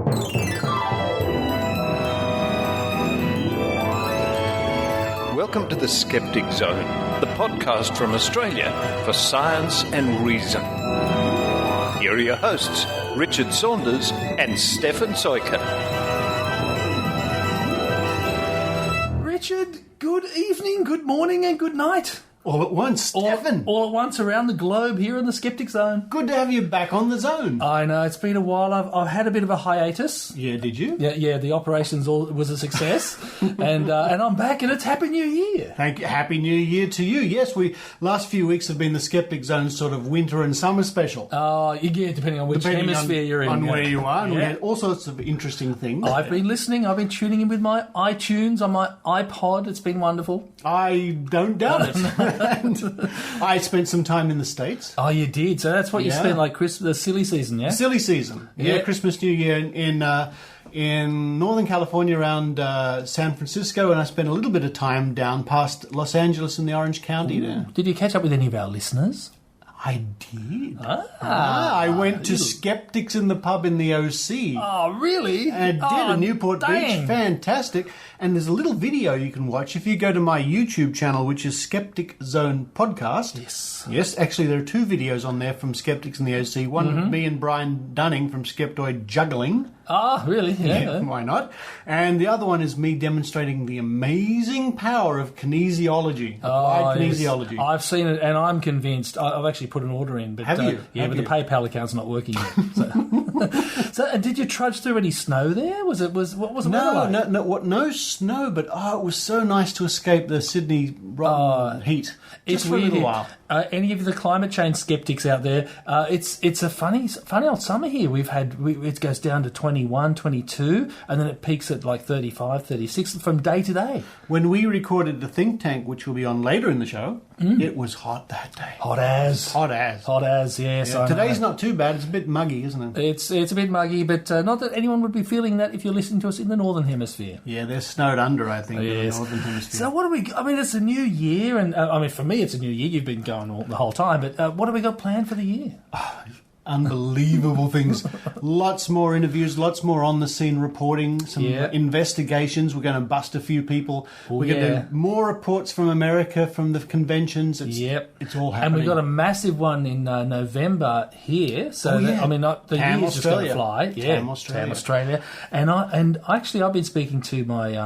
Welcome to the Skeptic Zone, the podcast from Australia for science and reason. Here are your hosts, Richard Saunders and Stefan Soiker. Richard, good evening, good morning and good night. All at once, Stefan. All at once around the globe here in the Skeptic Zone. Good to have you back on the zone. I know, it's been a while. I've had a bit of a hiatus. Yeah, did you? Yeah, the operations was a success. and I'm back and it's Happy New Year. Thank you. Happy New Year to you. Yes, last few weeks have been the Skeptic Zone sort of winter and summer special. Yeah, depending on which hemisphere you're in. On where you are. And we had all sorts of interesting things. I've been listening. I've been tuning in with my iTunes on my iPod. It's been wonderful. I don't doubt it. And I spent some time in the States. Oh, you did? So that's what you spent, like the silly season, yeah? Silly season. Yeah, Christmas, New Year in Northern California around San Francisco, and I spent a little bit of time down past Los Angeles in the Orange County there. Did you catch up with any of our listeners? I did. I went to Skeptics in the pub in the OC. Oh, really? And I did, in Newport Beach. Fantastic. And there's a little video you can watch if you go to my YouTube channel, which is Skeptic Zone Podcast. Yes, actually there are two videos on there from Skeptics in the OC. One, me and Brian Dunning from Skeptoid Juggling. Ah, really? Yeah. Why not? And the other one is me demonstrating the amazing power of kinesiology, applied kinesiology. Yes. I've seen it, and I'm convinced. I've actually put an order in. But, have you? Yeah, but the PayPal account's not working yet. So, and did you trudge through any snow there? What was the weather like? No snow, but it was so nice to escape the Sydney heat. Just for a little while. Any of the climate change skeptics out there, it's a funny old summer here. It goes down to 21, 22, and then it peaks at like 35, 36 from day to day. When we recorded the Think Tank, which will be on later in the show, it was hot that day. Hot as, yes. Yeah, today's not too bad. It's a bit muggy, isn't it? It's a bit muggy, but not that anyone would be feeling that if you're listening to us in the Northern Hemisphere. Yeah, they're snowed under, I think, in the Northern Hemisphere. So it's a new year, and for me it's a new year. You've been going the whole time, but what have we got planned for the year? Unbelievable things. Lots more interviews, lots more on-the-scene reporting, some investigations. We're going to bust a few people. We're going to do more reports from America, from the conventions. It's all happening. And we've got a massissive one in November here. So, the year's just going to fly. TAM Australia. And I've been speaking to my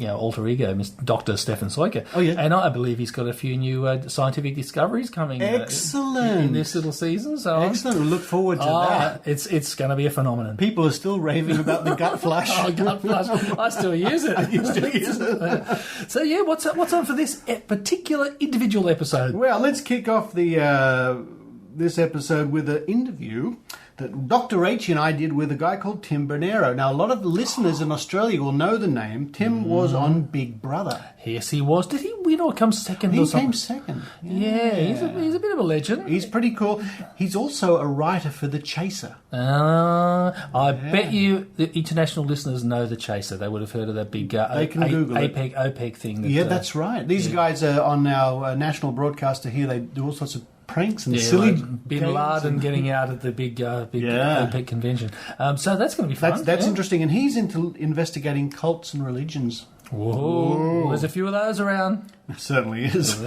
alter ego, Mr. Dr. Stefan Soiker. Oh, yeah. And I believe he's got a few new scientific discoveries coming Excellent. In this little season. So excellent. Look forward to that. It's going to be a phenomenon. People are still raving about the gut flush. Gut flush. I still use it. You still use it. So, what's on for this particular individual episode? Well, let's kick off this episode with an interview that Dr. Rachael and I did with a guy called Tim Brunero. Now, a lot of listeners in Australia will know the name. Tim was on Big Brother. Yes, he was. Did he win or come second? He came second. Yeah, he's a bit of a legend. He's pretty cool. He's also a writer for The Chaser. I bet you the international listeners know The Chaser. They would have heard of that big they can Google OPEC thing. That's right. These guys are on our national broadcaster here. They do all sorts of pranks and silly like Bin Laden getting out at the big OPEC convention. So that's going to be fun. That's interesting. And he's into investigating cults and religions. Whoa. There's a few of those around. It certainly is.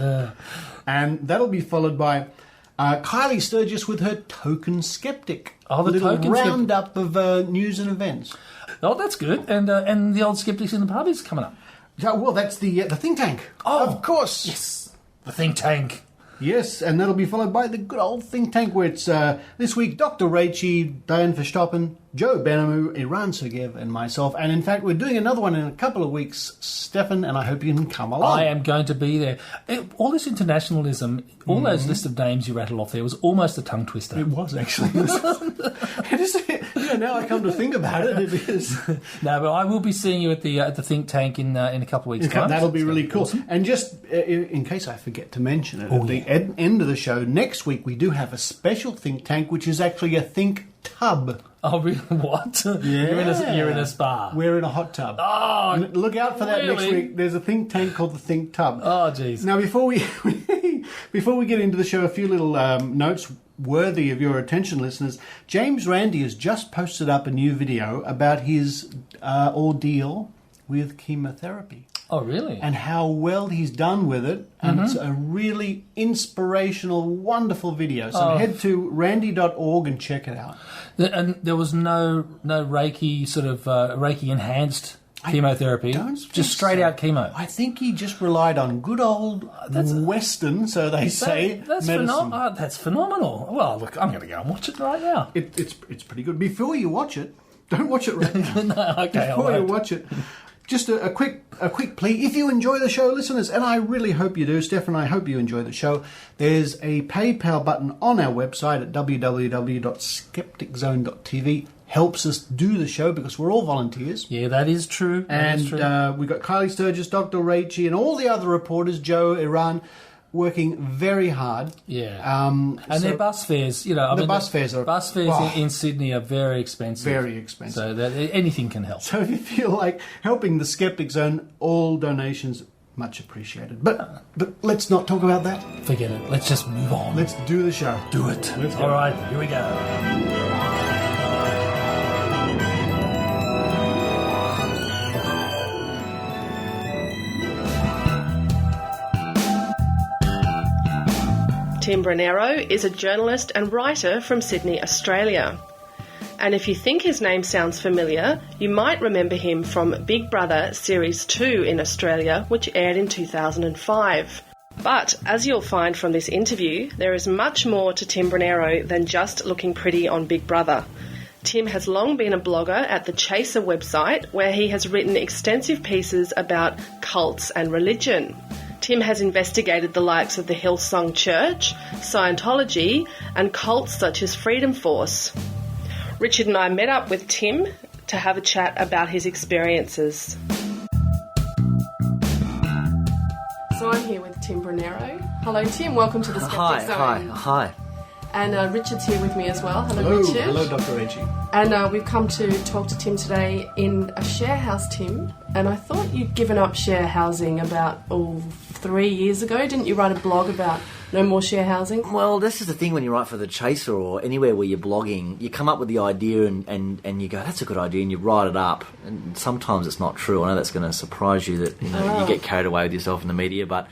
And that'll be followed by Kylie Sturgis with her Token Skeptic. Oh, the little Token roundup of news and events. Oh, that's good. And the old Skeptics in the pub is coming up. Yeah, well, that's the Think Tank. Oh, of course. Yes, the Think Tank. Yes, and that'll be followed by the good old Think Tank, where it's this week Dr. Rachael, Dianne Verstappen, Joe Benhamu, Eran, Segev, and myself. And in fact, we're doing another one in a couple of weeks, Stefan, and I hope you can come along. I am going to be there. All this internationalism, all those list of names you rattle off there was almost a tongue twister. It was, actually. It is, now I come to think about it, it is. No, but I will be seeing you at the Think Tank in a couple of weeks' time. That'll be really cool. Awesome. And just in case I forget to mention it, at the end of the show, next week we do have a special Think Tank, which is actually a Think Tub. Oh, really? What? Yeah. You're in a spa. We're in a hot tub. Oh, look out for that next week. There's a Think Tank called the Think Tub. Oh, jeez. Now, before we get into the show, a few little notes. worthy of your attention, listeners. James Randi has just posted up a new video about his ordeal with chemotherapy. Oh, really? And how well he's done with it. And it's a really inspirational, wonderful video. So head to randy.org and check it out. And there was no Reiki sort of Reiki-enhanced chemotherapy, just straight out chemo. I think he just relied on good old Western, so they say, medicine. That's phenomenal. Well, look, I'm going to go and watch it right now. It's pretty good. Before you watch it, don't watch it right now. No, okay. Before you watch it, just a quick plea. If you enjoy the show, listeners, and I really hope you do, Stefan, I hope you enjoy the show, there's a PayPal button on our website at www.skepticzone.tv. Helps us do the show because we're all volunteers. Yeah, that is true. And we've got Kylie Sturgis, Dr. Rachael, and all the other reporters, Joe, Eran, working very hard. Yeah. And their bus fares, bus fares in Sydney are very expensive. Very expensive. So that anything can help. So if you feel like helping the Skeptic Zone, all donations much appreciated. But let's not talk about that. Forget it. Let's just move on. Let's do the show. Do it. All right, here we go. Tim Brunero is a journalist and writer from Sydney, Australia. And if you think his name sounds familiar, you might remember him from Big Brother Series 2 in Australia, which aired in 2005. But, as you'll find from this interview, there is much more to Tim Brunero than just looking pretty on Big Brother. Tim has long been a blogger at the Chaser website, where he has written extensive pieces about cults and religion. Tim has investigated the likes of the Hillsong Church, Scientology, and cults such as Freedom Force. Richard and I met up with Tim to have a chat about his experiences. So I'm here with Tim Brunero. Hello, Tim. Welcome to the Skeptic Zone. Hi. And Richard's here with me as well. Hello, Richard. Hello, Dr. Rachael. And we've come to talk to Tim today in a share house, Tim. And I thought you'd given up share housing about 3 years ago. Didn't you write a blog about no more share housing? Well, this is the thing when you write for the Chaser or anywhere where you're blogging, you come up with the idea and you go, that's a good idea, and you write it up. And sometimes it's not true. I know that's going to surprise you that you get carried away with yourself in the media, but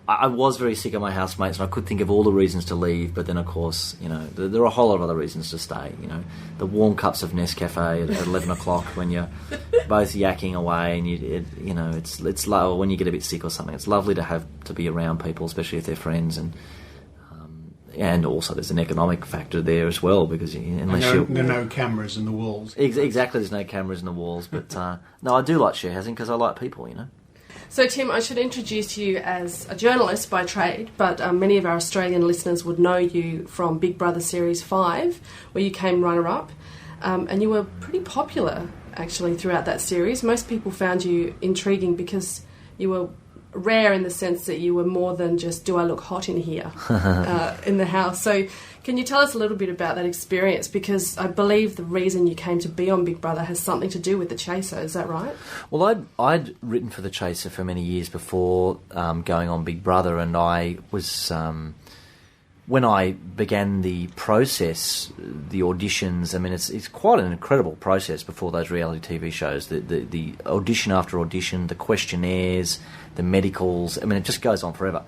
I was very sick of my housemates, and I could think of all the reasons to leave. But then, of course, there are a whole lot of other reasons to stay. The warm cups of Nescafe at 11 o'clock when you're both yakking away, and it's when you get a bit sick or something. It's lovely to be around people, especially if they're friends, and also there's an economic factor there as well because there are no cameras in the walls. Exactly, there's no cameras in the walls. But no, I do like share housing because I like people. So, Tim, I should introduce you as a journalist by trade, but many of our Australian listeners would know you from Big Brother Series 5, where you came runner-up, and you were pretty popular, actually, throughout that series. Most people found you intriguing because you were rare in the sense that you were more than just, do I look hot in here, in the house. So can you tell us a little bit about that experience? Because I believe the reason you came to be on Big Brother has something to do with the Chaser, is that right? Well, I'd written for the Chaser for many years before going on Big Brother, and I was... when I began the process, the auditions, I mean, it's quite an incredible process before those reality TV shows. The audition after audition, the questionnaires, the medicals, I mean, it just goes on forever.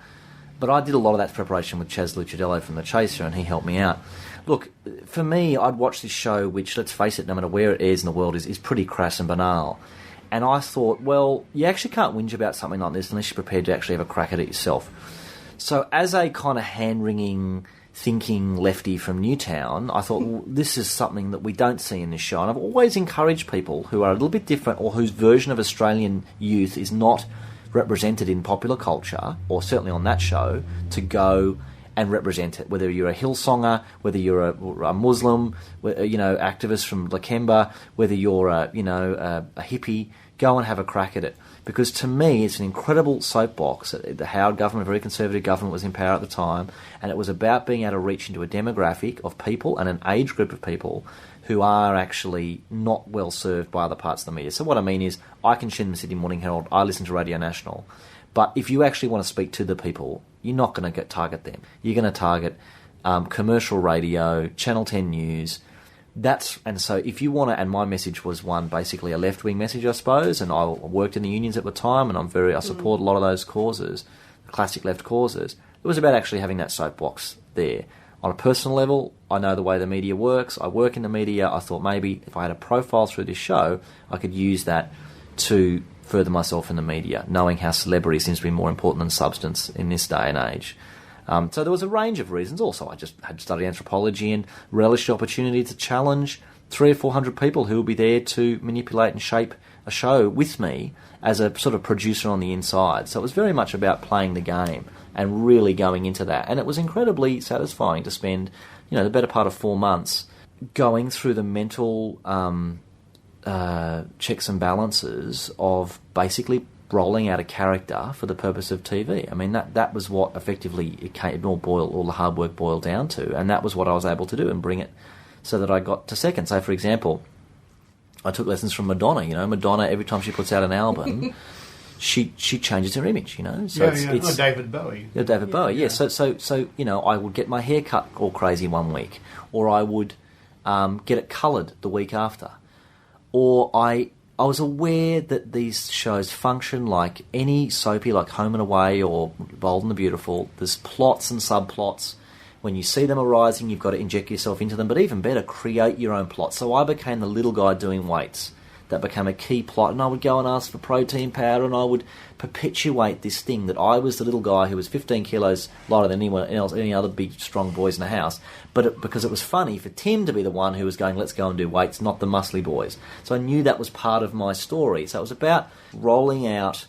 But I did a lot of that preparation with Chaz Lucidello from The Chaser, and he helped me out. Look, for me, I'd watch this show, which, let's face it, no matter where it airs in the world, is pretty crass and banal. And I thought, well, you actually can't whinge about something like this unless you're prepared to actually have a crack at it yourself. So as a kind of hand-wringing, thinking lefty from Newtown, I thought, well, this is something that we don't see in this show. And I've always encouraged people who are a little bit different or whose version of Australian youth is not represented in popular culture, or certainly on that show, to go and represent it. Whether you're a Hillsonger, whether you're a Muslim, activist from Lakemba, whether you're a hippie, go and have a crack at it. Because to me, it's an incredible soapbox. The Howard government, a very conservative government, was in power at the time, and it was about being able to reach into a demographic of people and an age group of people who are actually not well served by other parts of the media. So what I mean is, I consume the Sydney Morning Herald, I listen to Radio National, but if you actually want to speak to the people, you're not going to target them. You're going to target commercial radio, Channel 10 News. So if you want to, and my message was basically a left-wing message, I suppose, and I worked in the unions at the time, and I support a lot of those causes, classic left causes. It was about actually having that soapbox there. On a personal level, I know the way the media works. I work in the media. I thought maybe if I had a profile through this show, I could use that to further myself in the media, knowing how celebrity seems to be more important than substance in this day and age. So there was a range of reasons. Also, I just had studied anthropology and relished the opportunity to challenge 300 or 400 people who would be there to manipulate and shape a show with me as a sort of producer on the inside. So it was very much about playing the game and really going into that. And it was incredibly satisfying to spend, the better part of 4 months going through the mental checks and balances of basically rolling out a character for the purpose of TV. I mean, that was what effectively all the hard work boiled down to, and that was what I was able to do and bring it so that I got to second. So, for example, I took lessons from Madonna. Madonna, every time she puts out an album, she changes her image. So it's David Bowie. Yeah, David Bowie. Yeah. So I would get my hair cut all crazy one week, or I would get it coloured the week after, or I was aware that these shows function like any soapy, like Home and Away or Bold and the Beautiful. There's plots and subplots. When you see them arising, you've got to inject yourself into them. But even better, create your own plot. So I became the little guy doing weights. That became a key plot. And I would go and ask for protein powder, and I would perpetuate this thing that I was the little guy who was 15 kilos lighter than anyone else, any other big, strong boys in the house. But because it was funny for Tim to be the one who was going, let's go and do weights, not the muscly boys. So I knew that was part of my story. So it was about rolling out,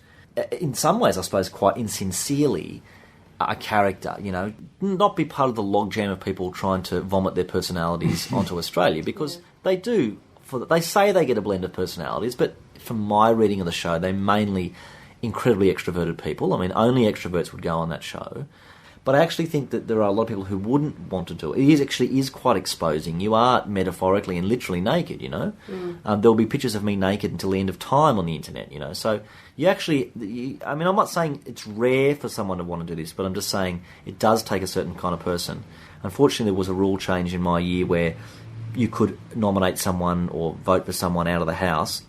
in some ways, I suppose, quite insincerely, a character, not be part of the logjam of people trying to vomit their personalities onto Australia, because they do. They say they get a blend of personalities, but from my reading of the show, they're mainly incredibly extroverted people. I mean, only extroverts would go on that show. But I actually think that there are a lot of people who wouldn't want to do it. It actually is quite exposing. You are metaphorically and literally naked, There'll be pictures of me naked until the end of time on the internet, So you actually... I'm not saying it's rare for someone to want to do this, but I'm just saying it does take a certain kind of person. Unfortunately, there was a rule change in my year where you could nominate someone or vote for someone out of the house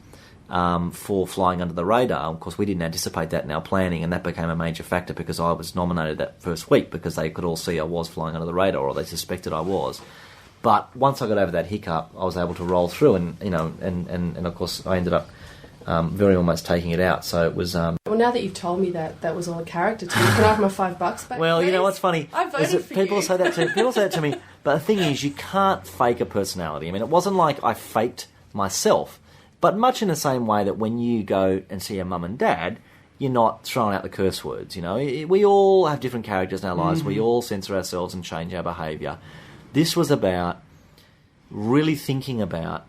for flying under the radar. Of course, we didn't anticipate that in our planning, and that became a major factor because I was nominated that first week because they could all see I was flying under the radar, or they suspected I was. But once I got over that hiccup, I was able to roll through, and of course I ended up very almost taking it out. So it was... Well, now that you've told me that was all a character to me, can I have my $5 back? Well, please? What's funny I voted is that for people you. say that to me. But the thing is, you can't fake a personality. I mean, it wasn't like I faked myself, but much in the same way that when you go and see your mum and dad, you're not throwing out the curse words. We all have different characters in our lives. Mm-hmm. We all censor ourselves and change our behaviour. This was about really thinking about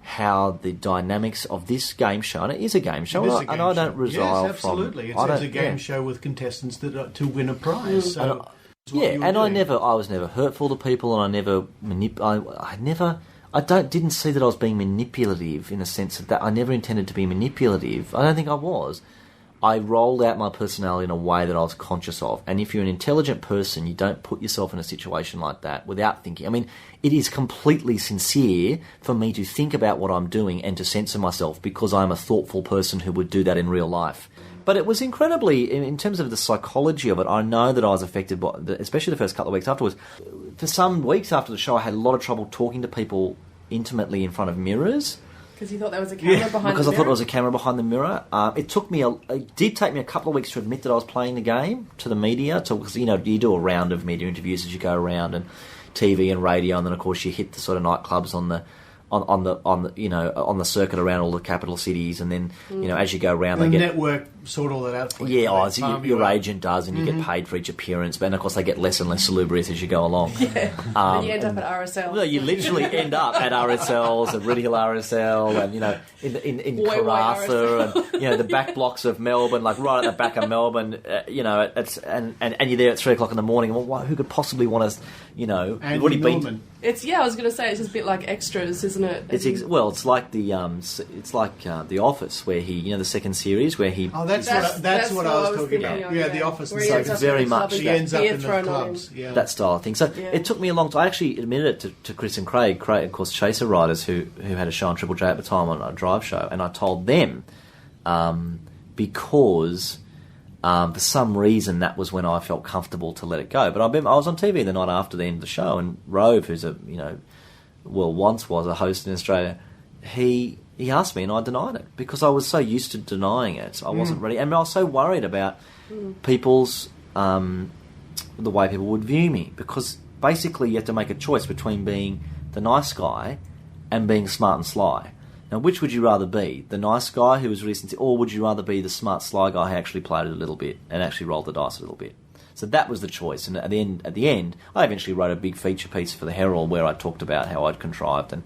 how the dynamics of this game show, and it is a game show, and I don't resolve yes, absolutely. from... It's a game show with contestants that are to win a prize. So I was never hurtful to people, and I never didn't see that I was being manipulative in the sense that I never intended to be manipulative. I don't think I was. I rolled out my personality in a way that I was conscious of. And if you're an intelligent person, you don't put yourself in a situation like that without thinking. I mean, it is completely sincere for me to think about what I'm doing and to censor myself because I'm a thoughtful person who would do that in real life. But it was incredibly, in terms of the psychology of it, I know that I was affected by, especially the first couple of weeks afterwards. For some weeks after the show, I had a lot of trouble talking to people intimately in front of mirrors. Because you thought there was a camera behind the mirror? Because I thought there was a camera behind the mirror. It did take me a couple of weeks to admit that I was playing the game to the media. Because, you do a round of media interviews as you go around, and TV and radio, and then, of course, you hit the sort of nightclubs on the circuit around all the capital cities, and then as you go around, the network sort all that out for you. Yeah, your agent does, and you get paid for each appearance. But of course, they get less and less salubrious as you go along. Yeah, and you end up at RSL. Well, you literally end up at RSLs, at Ridley Hill RSL, and in Karratha, and the back blocks of Melbourne, like right at the back of Melbourne. And you're there at 3:00 in the morning. Well, who could possibly want us? Andy Norman. It's I was going to say it's just a bit like Extras, isn't it? It's like the The Office, where he, the second series where he. Oh, that's what I was talking about. Yeah, The Office. So very much he ends up in the clubs. Yeah. That style of thing. So it took me a long time. I actually admitted it to Chris and Craig, of course, Chaser riders who had a show on Triple J at the time on a drive show, and I told them because. For some reason, that was when I felt comfortable to let it go. But I was on TV the night after the end of the show, and Rove, who's once was a host in Australia, he asked me, and I denied it because I was so used to denying it. I wasn't ready, and I was so worried about people's the way people would view me, because basically you have to make a choice between being the nice guy and being smart and sly. Now, which would you rather be? The nice guy who was really sincere, or would you rather be the smart, sly guy who actually played it a little bit and actually rolled the dice a little bit? So that was the choice. And at the end, I eventually wrote a big feature piece for the Herald where I talked about how I'd contrived and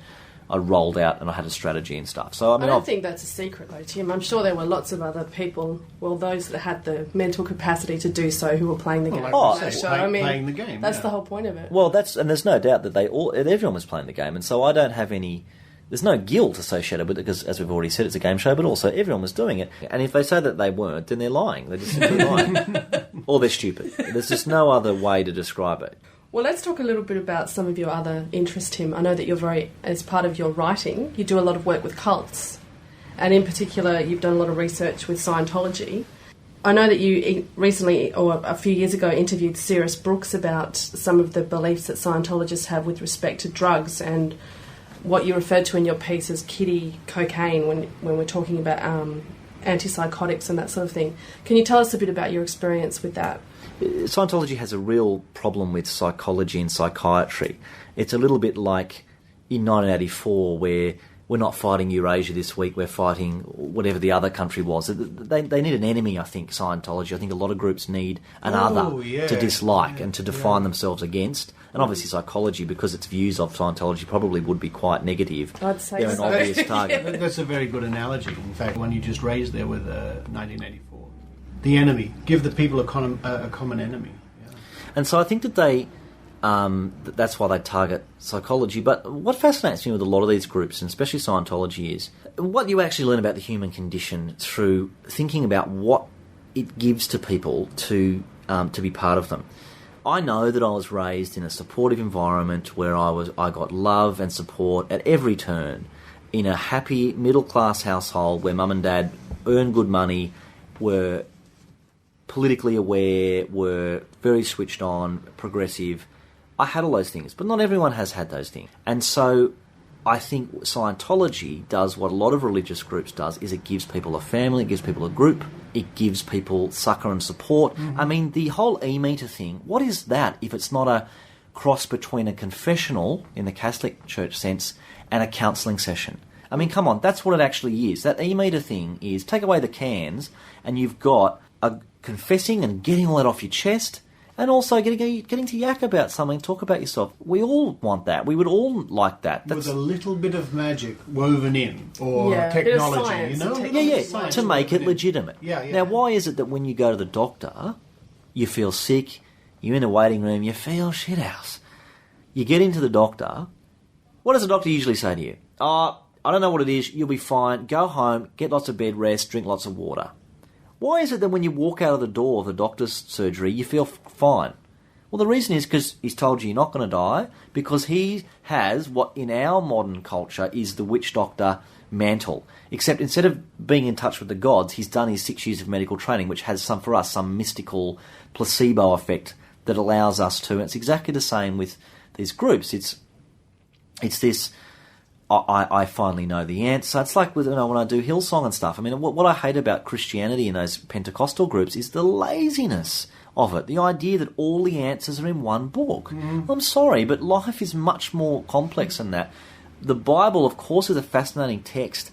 I rolled out and I had a strategy and stuff. So I don't think that's a secret, though, Tim. I'm sure there were lots of other people, those that had the mental capacity to do so, who were playing the game. Playing the game. That's the whole point of it. Well, and there's no doubt that everyone was playing the game, and so I don't have any. There's no guilt associated with it because, as we've already said, it's a game show, but also everyone was doing it. And if they say that they weren't, then they're lying. They're just simply lying. Or they're stupid. There's just no other way to describe it. Well, let's talk a little bit about some of your other interests, Tim. I know that as part of your writing, you do a lot of work with cults. And in particular, you've done a lot of research with Scientology. I know that you recently, or a few years ago, interviewed Cyrus Brooks about some of the beliefs that Scientologists have with respect to drugs and what you referred to in your piece as kiddie cocaine when we're talking about antipsychotics and that sort of thing. Can you tell us a bit about your experience with that? Scientology has a real problem with psychology and psychiatry. It's a little bit like in 1984 where we're not fighting Eurasia this week, we're fighting whatever the other country was. They need an enemy, I think, Scientology. I think a lot of groups need an other to dislike and to define themselves against. And obviously psychology, because its views of Scientology probably would be quite negative. I'd say They're an obvious target. That's a very good analogy. In fact, one you just raised there with 1984. The enemy. Give the people a common enemy. Yeah. And so I think that that's why they target psychology. But what fascinates me with a lot of these groups, and especially Scientology, is what you actually learn about the human condition through thinking about what it gives to people to be part of them. I know that I was raised in a supportive environment where I got love and support at every turn, in a happy middle-class household where mum and dad earned good money, were politically aware, were very switched on, progressive. I had all those things, but not everyone has had those things. And so I think Scientology does what a lot of religious groups does, is it gives people a family, it gives people a group, it gives people succour and support. Mm-hmm. I mean, the whole e-meter thing, what is that if it's not a cross between a confessional, in the Catholic Church sense, and a counselling session? I mean, come on, that's what it actually is. That e-meter thing is, take away the cans, and you've got a confessing and getting all that off your chest, and also getting to yak about something, talk about yourself. We all want that. We would all like that. With a little bit of magic woven in, or technology, to make it legitimate. Now, why is it that when you go to the doctor, you feel sick, you're in a waiting room, you feel shithouse? You get into the doctor, what does the doctor usually say to you? I don't know what it is, you'll be fine, go home, get lots of bed rest, drink lots of water. Why is it that when you walk out of the door of the doctor's surgery, you feel fine? Well, the reason is because he's told you you're not going to die, because he has what in our modern culture is the witch doctor mantle. Except instead of being in touch with the gods, he's done his 6 years of medical training, which has for us, some mystical placebo effect that allows us to. And it's exactly the same with these groups. It's this... I finally know the answer. It's like with, when I do Hillsong and stuff. I mean, what I hate about Christianity and those Pentecostal groups is the laziness of it. The idea that all the answers are in one book. Mm. I'm sorry, but life is much more complex than that. The Bible, of course, is a fascinating text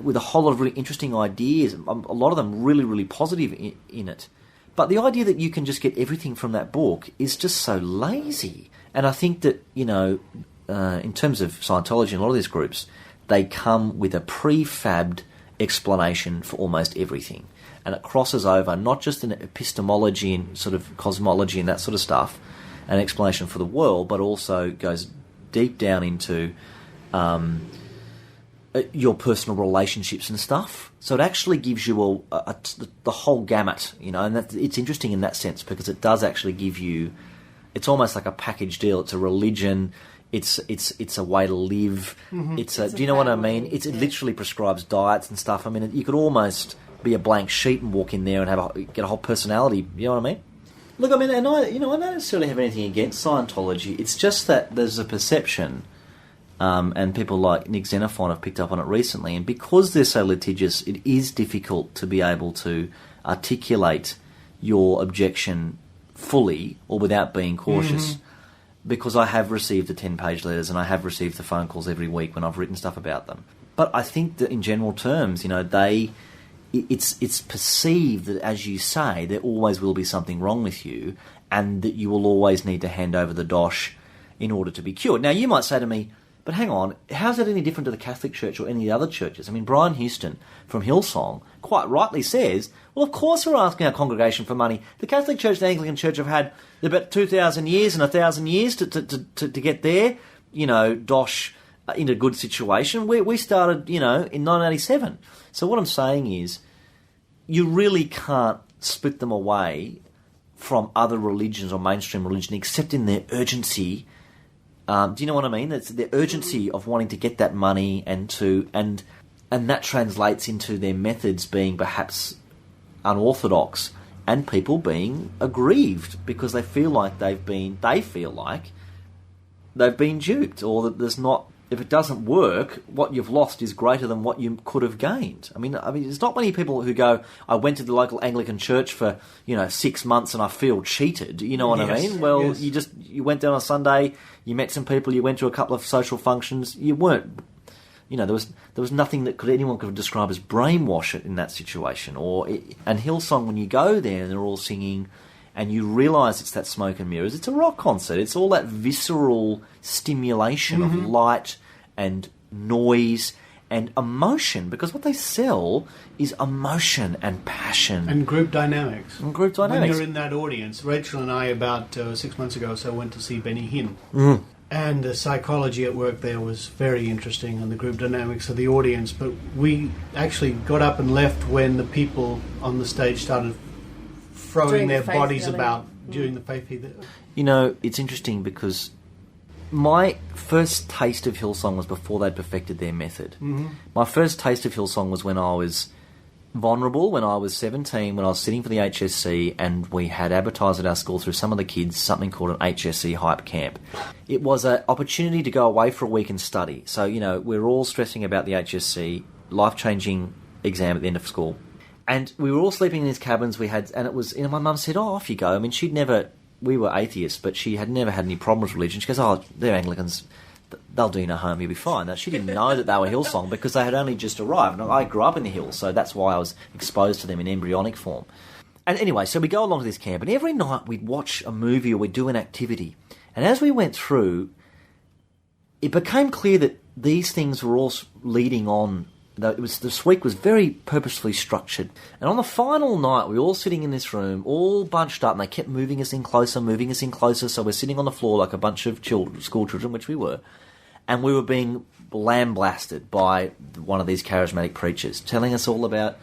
with a whole lot of really interesting ideas, a lot of them really, really positive in it. But the idea that you can just get everything from that book is just so lazy. And I think that, in terms of Scientology and a lot of these groups, they come with a prefabbed explanation for almost everything. And it crosses over not just in epistemology and sort of cosmology and that sort of stuff, an explanation for the world, but also goes deep down into your personal relationships and stuff. So it actually gives you the whole gamut, you know, and it's interesting in that sense because it does actually give you. It's almost like a package deal. It's a religion. It's a way to live. Mm-hmm. Do you know what I mean? It literally prescribes diets and stuff. I mean, you could almost be a blank sheet and walk in there and get a whole personality. You know what I mean? Look, I mean, and I don't necessarily have anything against Scientology. It's just that there's a perception, and people like Nick Xenophon have picked up on it recently. And because they're so litigious, it is difficult to be able to articulate your objection fully or without being cautious. Mm-hmm. Because I have received the 10-page letters and I have received the phone calls every week when I've written stuff about them. But I think that in general terms, you know, it's perceived that, as you say, there always will be something wrong with you and that you will always need to hand over the dosh in order to be cured. Now, you might say to me, but hang on, how's that any different to the Catholic Church or any other churches? I mean, Brian Houston from Hillsong quite rightly says, well, of course we're asking our congregation for money. The Catholic Church and the Anglican Church have had about 2,000 years and 1,000 years to get there, you know, dosh in a good situation. We started, you know, in 1987. So what I'm saying is you really can't split them away from other religions or mainstream religion except in their urgency. Do you know what I mean? It's the urgency of wanting to get that money and that translates into their methods being perhaps unorthodox and people being aggrieved because they feel like they've been duped, or that there's not. If it doesn't work, what you've lost is greater than what you could have gained. I mean, there's not many people who go, I went to the local Anglican church for, 6 months and I feel cheated. You know what I mean? Well, yes. You went down on Sunday, you met some people, you went to a couple of social functions. You weren't, there was nothing that anyone could describe as brainwash in that situation. And Hillsong, when you go there and they're all singing, and you realise it's that smoke and mirrors, it's a rock concert. It's all that visceral stimulation of light and noise and emotion, because what they sell is emotion and passion. And group dynamics. When you're in that audience. Rachel and I, about 6 months ago or so, went to see Benny Hinn. And the psychology at work there was very interesting, and the group dynamics of the audience. But we actually got up and left when the people on the stage started throwing their bodies about during the faith healing. It's interesting because my first taste of Hillsong was before they'd perfected their method. Mm-hmm. My first taste of Hillsong was when I was vulnerable, when I was 17, when I was sitting for the HSC, and we had advertised at our school through some of the kids something called an HSC hype camp. It was an opportunity to go away for a week and study. So, we're all stressing about the HSC, life-changing exam at the end of school. And we were all sleeping in these cabins and it was, my mum said, off you go. I mean, we were atheists, but she had never had any problem with religion. She goes, they're Anglicans, they'll do you no harm, you'll be fine. Now, she didn't know that they were Hillsong because they had only just arrived. And I grew up in the hills, so that's why I was exposed to them in embryonic form. And anyway, so we go along to this camp, and every night we'd watch a movie or we'd do an activity. And as we went through, it became clear that these things were all leading on. This week was very purposefully structured. And on the final night, we were all sitting in this room, all bunched up, and they kept moving us in closer, so we're sitting on the floor like a bunch of school children, which we were, and we were being lambasted by one of these charismatic preachers, telling us all about,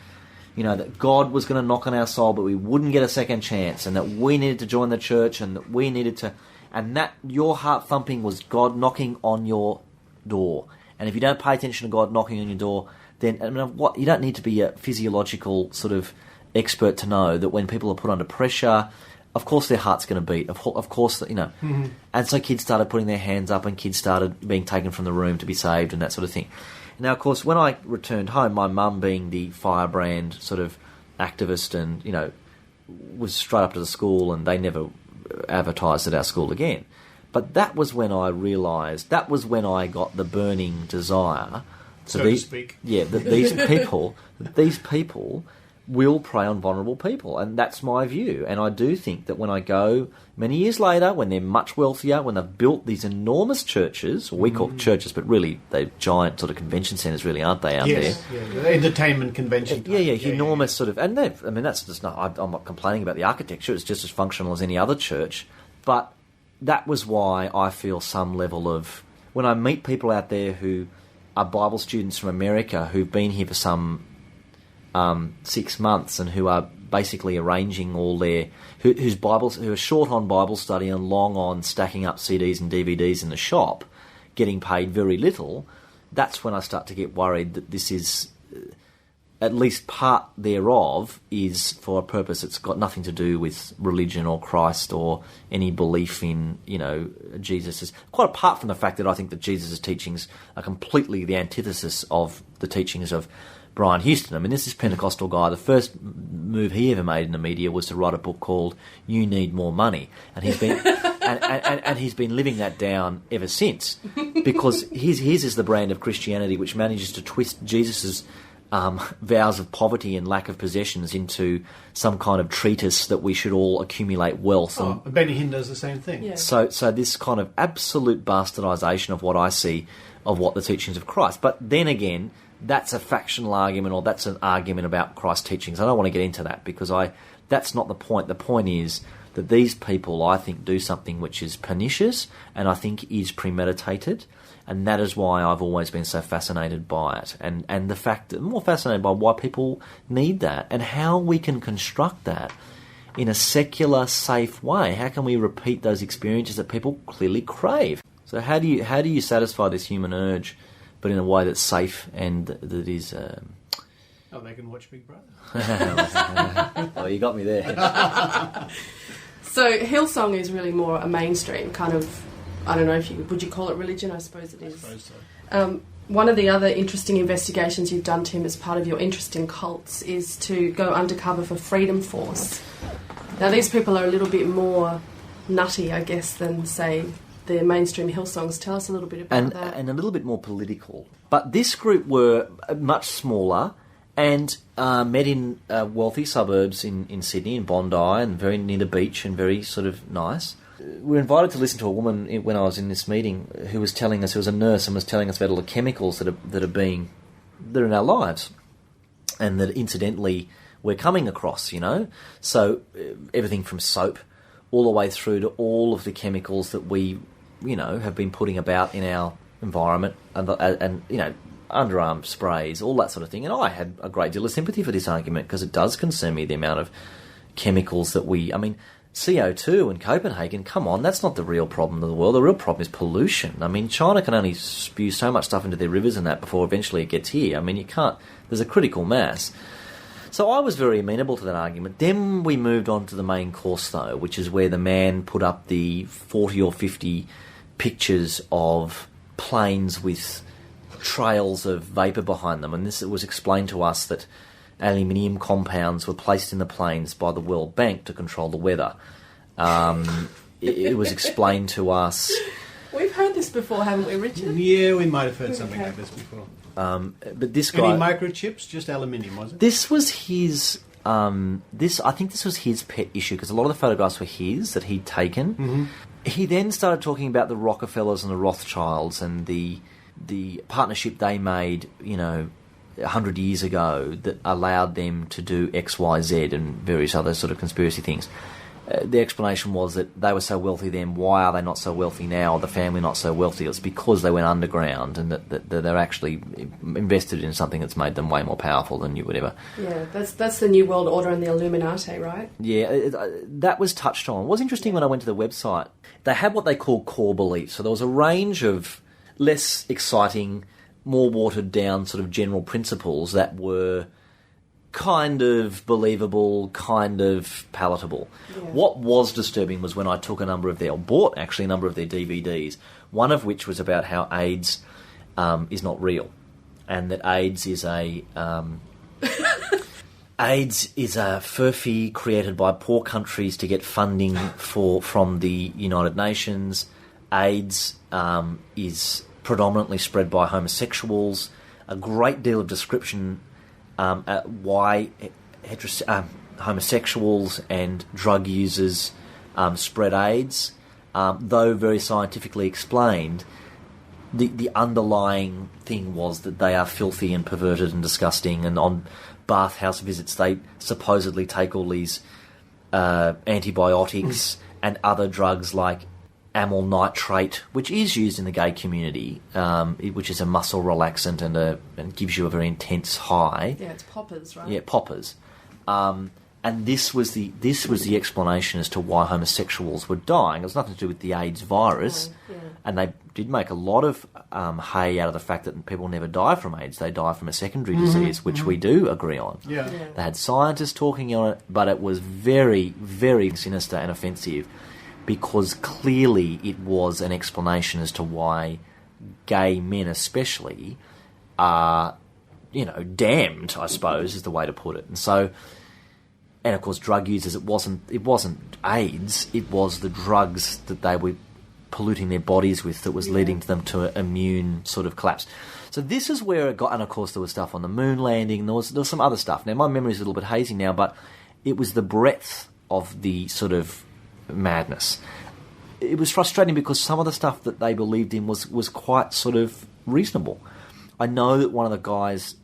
that God was going to knock on our soul, but we wouldn't get a second chance, and that we needed to join the church, and that we needed to, and that your heart thumping was God knocking on your door. And if you don't pay attention to God knocking on your door, then you don't need to be a physiological sort of expert to know that when people are put under pressure, of course their heart's going to beat. Of course, Mm-hmm. And so kids started putting their hands up, and kids started being taken from the room to be saved and that sort of thing. Now, of course, when I returned home, my mum, being the firebrand sort of activist, and was straight up to the school, and they never advertised at our school again. But that was when I realised, that was when I got the burning desire, to speak. Yeah, that these people will prey on vulnerable people, and that's my view. And I do think that when I go many years later, when they're much wealthier, when they've built these enormous churches, we call them churches, but really they're giant sort of convention centres, really, aren't they, out there? Yeah, entertainment convention. Enormous sort of, and that's just not. I'm not complaining about the architecture; it's just as functional as any other church. But that was why I feel some level of when I meet people out there who are Bible students from America who've been here for some 6 months and who are basically arranging all their who are short on Bible study and long on stacking up CDs and DVDs in the shop, getting paid very little, that's when I start to get worried that this is, at least part thereof, is for a purpose that's got nothing to do with religion or Christ or any belief in, Jesus. Quite apart from the fact that I think that Jesus' teachings are completely the antithesis of the teachings of Brian Houston. I mean, this is Pentecostal guy. The first move he ever made in the media was to write a book called "You Need More Money," and he's been and he's been living that down ever since, because his is the brand of Christianity which manages to twist Jesus's vows of poverty and lack of possessions into some kind of treatise that we should all accumulate wealth. Benny Hinn does the same thing. Yeah. So this kind of absolute bastardisation of what I see of what the teachings of Christ. But then again, that's a factional argument, or that's an argument about Christ's teachings. I don't want to get into that because that's not the point. The point is that these people, I think, do something which is pernicious and I think is premeditated, and that is why I've always been so fascinated by it, and the fact that I'm more fascinated by why people need that and how we can construct that in a secular, safe way. How can we repeat those experiences that people clearly crave? So how do you satisfy this human urge, but in a way that's safe and that is... they can watch Big Brother. Oh, you got me there. So Hillsong is really more a mainstream kind of, I don't know would you call it religion? I suppose it is. I suppose so. One of the other interesting investigations you've done, Tim, as part of your interest in cults is to go undercover for Freedom Force. Now, these people are a little bit more nutty, I guess, than, say, the mainstream Hillsongs. Tell us a little bit about that. And a little bit more political. But this group were much smaller and met in wealthy suburbs in Sydney, in Bondi, and very near the beach and very sort of nice. We were invited to listen to a woman when I was in this meeting who was telling us, who was a nurse, and was telling us about all the chemicals that are in our lives, and that incidentally we're coming across, So everything from soap all the way through to all of the chemicals that we, have been putting about in our environment, and underarm sprays, all that sort of thing. And I had a great deal of sympathy for this argument because it does concern me, the amount of chemicals that CO2 in Copenhagen, come on, that's not the real problem of the world. The real problem is pollution. China can only spew so much stuff into their rivers and that before eventually it gets here. You can't, there's a critical mass. So I was very amenable to that argument. Then we moved on to the main course, though, which is where the man put up the 40 or 50 pictures of planes with trails of vapour behind them. And it was explained to us that aluminium compounds were placed in the planes by the World Bank to control the weather. It was explained to us... We've heard this before, haven't we, Richard? Yeah, we might have heard something like this before. But this guy... Any microchips? Just aluminium, was it? This was his... I think this was his pet issue, because a lot of the photographs were his, that he'd taken. Mm-hmm. He then started talking about the Rockefellers and the Rothschilds and the partnership they made, 100 years ago that allowed them to do X, Y, Z and various other sort of conspiracy things. The explanation was that they were so wealthy then, why are they not so wealthy now, or the family not so wealthy? It's because they went underground and that they're actually invested in something that's made them way more powerful than you would ever. Yeah, that's the New World Order and the Illuminati, right? Yeah, that was touched on. It was interesting when I went to the website. They had what they call core beliefs. So there was a range of less exciting, more watered down sort of general principles that were kind of believable, kind of palatable. Yeah. What was disturbing was when I took bought actually a number of their DVDs, one of which was about how AIDS is not real, and that AIDS is a furphy created by poor countries to get funding from the United Nations. AIDS is predominantly spread by homosexuals. A great deal of description at why homosexuals and drug users spread AIDS, though very scientifically explained. The underlying thing was that they are filthy and perverted and disgusting, and on bathhouse visits they supposedly take all these antibiotics and other drugs like amyl nitrate, which is used in the gay community, which is a muscle relaxant and gives you a very intense high. Yeah, it's poppers, right? Yeah, poppers. And this was the explanation as to why homosexuals were dying. It was nothing to do with the AIDS virus. Yeah. And they did make a lot of hay out of the fact that people never die from AIDS. They die from a secondary disease, which we do agree on. Yeah. They had scientists talking on it, but it was very, very sinister and offensive because clearly it was an explanation as to why gay men especially are, damned, I suppose, is the way to put it. And so... And of course, drug users, it wasn't AIDS, it was the drugs that they were polluting their bodies with that was leading to them to an immune sort of collapse. So this is where it got, and of course there was stuff on the moon landing, there was some other stuff. Now my memory is a little bit hazy now, but it was the breadth of the sort of madness. It was frustrating because some of the stuff that they believed in was quite sort of reasonable. I know that one of the guys...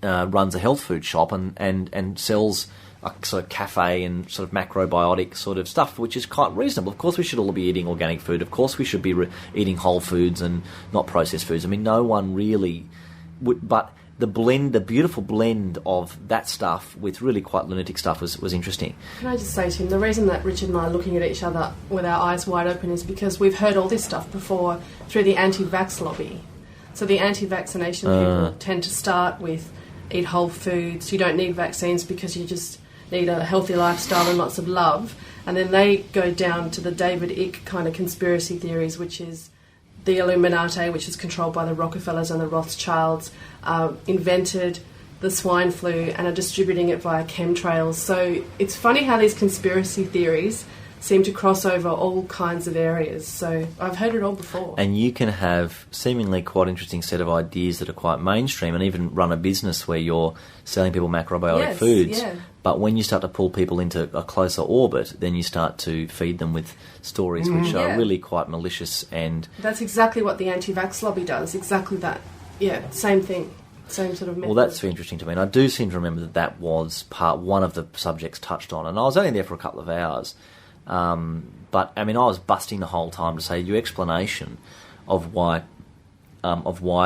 runs a health food shop and sells a sort of cafe and sort of macrobiotic sort of stuff, which is quite reasonable. Of course we should all be eating organic food. Of course we should be eating whole foods and not processed foods. I mean, no one really would... But the beautiful blend of that stuff with really quite lunatic stuff was interesting. Can I just say to him, the reason that Richard and I are looking at each other with our eyes wide open is because we've heard all this stuff before through the anti-vax lobby. So the anti-vaccination people tend to start with eat whole foods, you don't need vaccines because you just need a healthy lifestyle and lots of love. And then they go down to the David Icke kind of conspiracy theories, which is the Illuminati, which is controlled by the Rockefellers and the Rothschilds, invented the swine flu and are distributing it via chemtrails. So it's funny how these conspiracy theories seem to cross over all kinds of areas. So I've heard it all before. And you can have seemingly quite interesting set of ideas that are quite mainstream and even run a business where you're selling people macrobiotic foods. Yeah. But when you start to pull people into a closer orbit, then you start to feed them with stories which are really quite malicious. And that's exactly what the anti-vax lobby does. Exactly that. Yeah, same thing. Same sort of method. Well, that's very interesting to me. And I do seem to remember that was part one of the subjects touched on. And I was only there for a couple of hours. But I mean, I was busting the whole time to say your explanation of why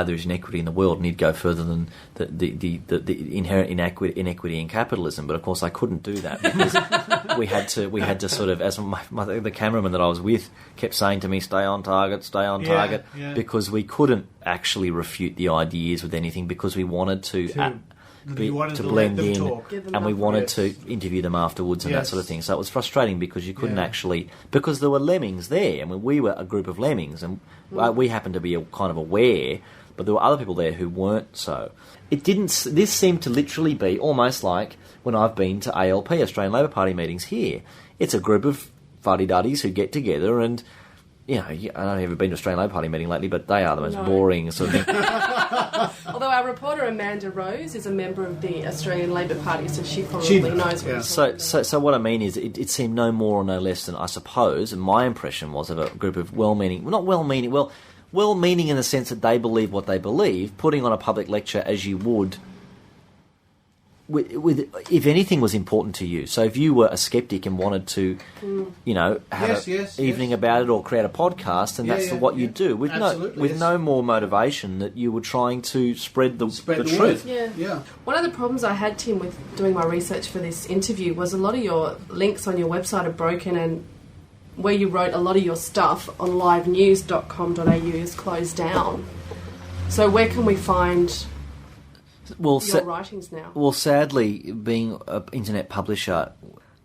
there's inequity in the world, and he'd go further than the inherent inequity in capitalism. But of course, I couldn't do that because we had to sort of, as the cameraman that I was with kept saying to me, "Stay on target, because we couldn't actually refute the ideas with anything because we wanted to blend in, and we wanted to interview them afterwards and that sort of thing. So it was frustrating because you couldn't actually, because there were lemmings there. I mean, we were a group of lemmings, and we happened to be kind of aware, but there were other people there who weren't so. This seemed to literally be almost like when I've been to ALP, Australian Labor Party meetings here. It's a group of fuddy-duddies who get together and, I don't know if you've ever been to an Australian Labor Party meeting lately, but they are the most boring sort of thing. Although our reporter Amanda Rose is a member of the Australian Labor Party, so she probably knows what he's talking about. So what I mean is it seemed no more or no less than, I suppose, and my impression was of a group of well-meaning in the sense that they believe what they believe, putting on a public lecture as you would with if anything was important to you. So if you were a skeptic and wanted to, have an evening about it or create a podcast, and that's what you do with no more motivation that you were trying to spread the truth. Yeah. One of the problems I had, Tim, with doing my research for this interview was a lot of your links on your website are broken, and where you wrote a lot of your stuff on livenews.com.au is closed down. So where can we find your writings now? Well, sadly, being an internet publisher,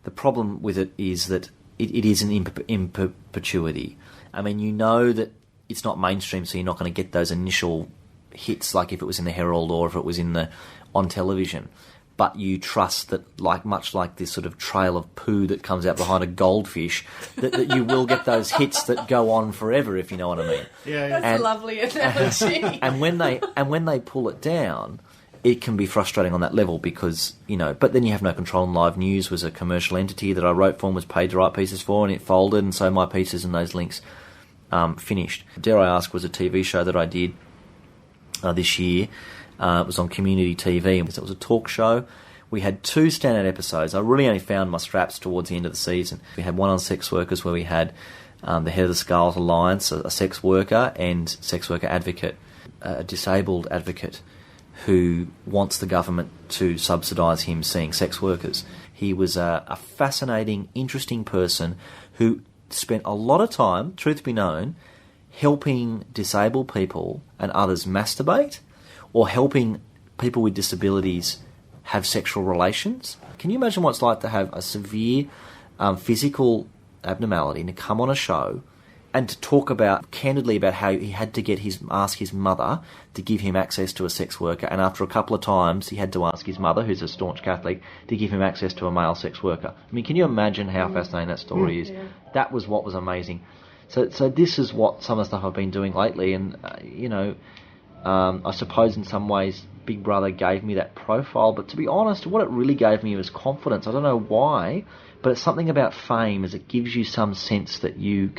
the problem with it is that it is in perpetuity. I mean, you know that it's not mainstream, so you're not going to get those initial hits like if it was in the Herald or if it was on television. But you trust that, much like this sort of trail of poo that comes out behind a goldfish, that you will get those hits that go on forever, if you know what I mean. That's a lovely analogy. And when they pull it down, it can be frustrating on that level because, but then you have no control. And Live News was a commercial entity that I wrote for and was paid to write pieces for, and it folded, and so my pieces and those links finished. Dare I Ask was a TV show that I did this year. It was on community TV, and it was a talk show. We had 2 standout episodes. I really only found my straps towards the end of the season. We had one on sex workers where we had the head of the Scarlet Alliance, a sex worker and sex worker advocate, a disabled advocate who wants the government to subsidise him seeing sex workers. He was a fascinating, interesting person who spent a lot of time, truth be known, helping disabled people and others masturbate, or helping people with disabilities have sexual relations. Can you imagine what it's like to have a severe physical abnormality and to come on a show and to talk candidly about how he had to ask his mother to give him access to a sex worker, and after a couple of times he had to ask his mother, who's a staunch Catholic, to give him access to a male sex worker. I mean, can you imagine how fascinating that story is? Yeah. That was what was amazing. So this is what some of the stuff I've been doing lately, and I suppose in some ways Big Brother gave me that profile, but to be honest, what it really gave me was confidence. I don't know why, but it's something about fame, is it gives you some sense that you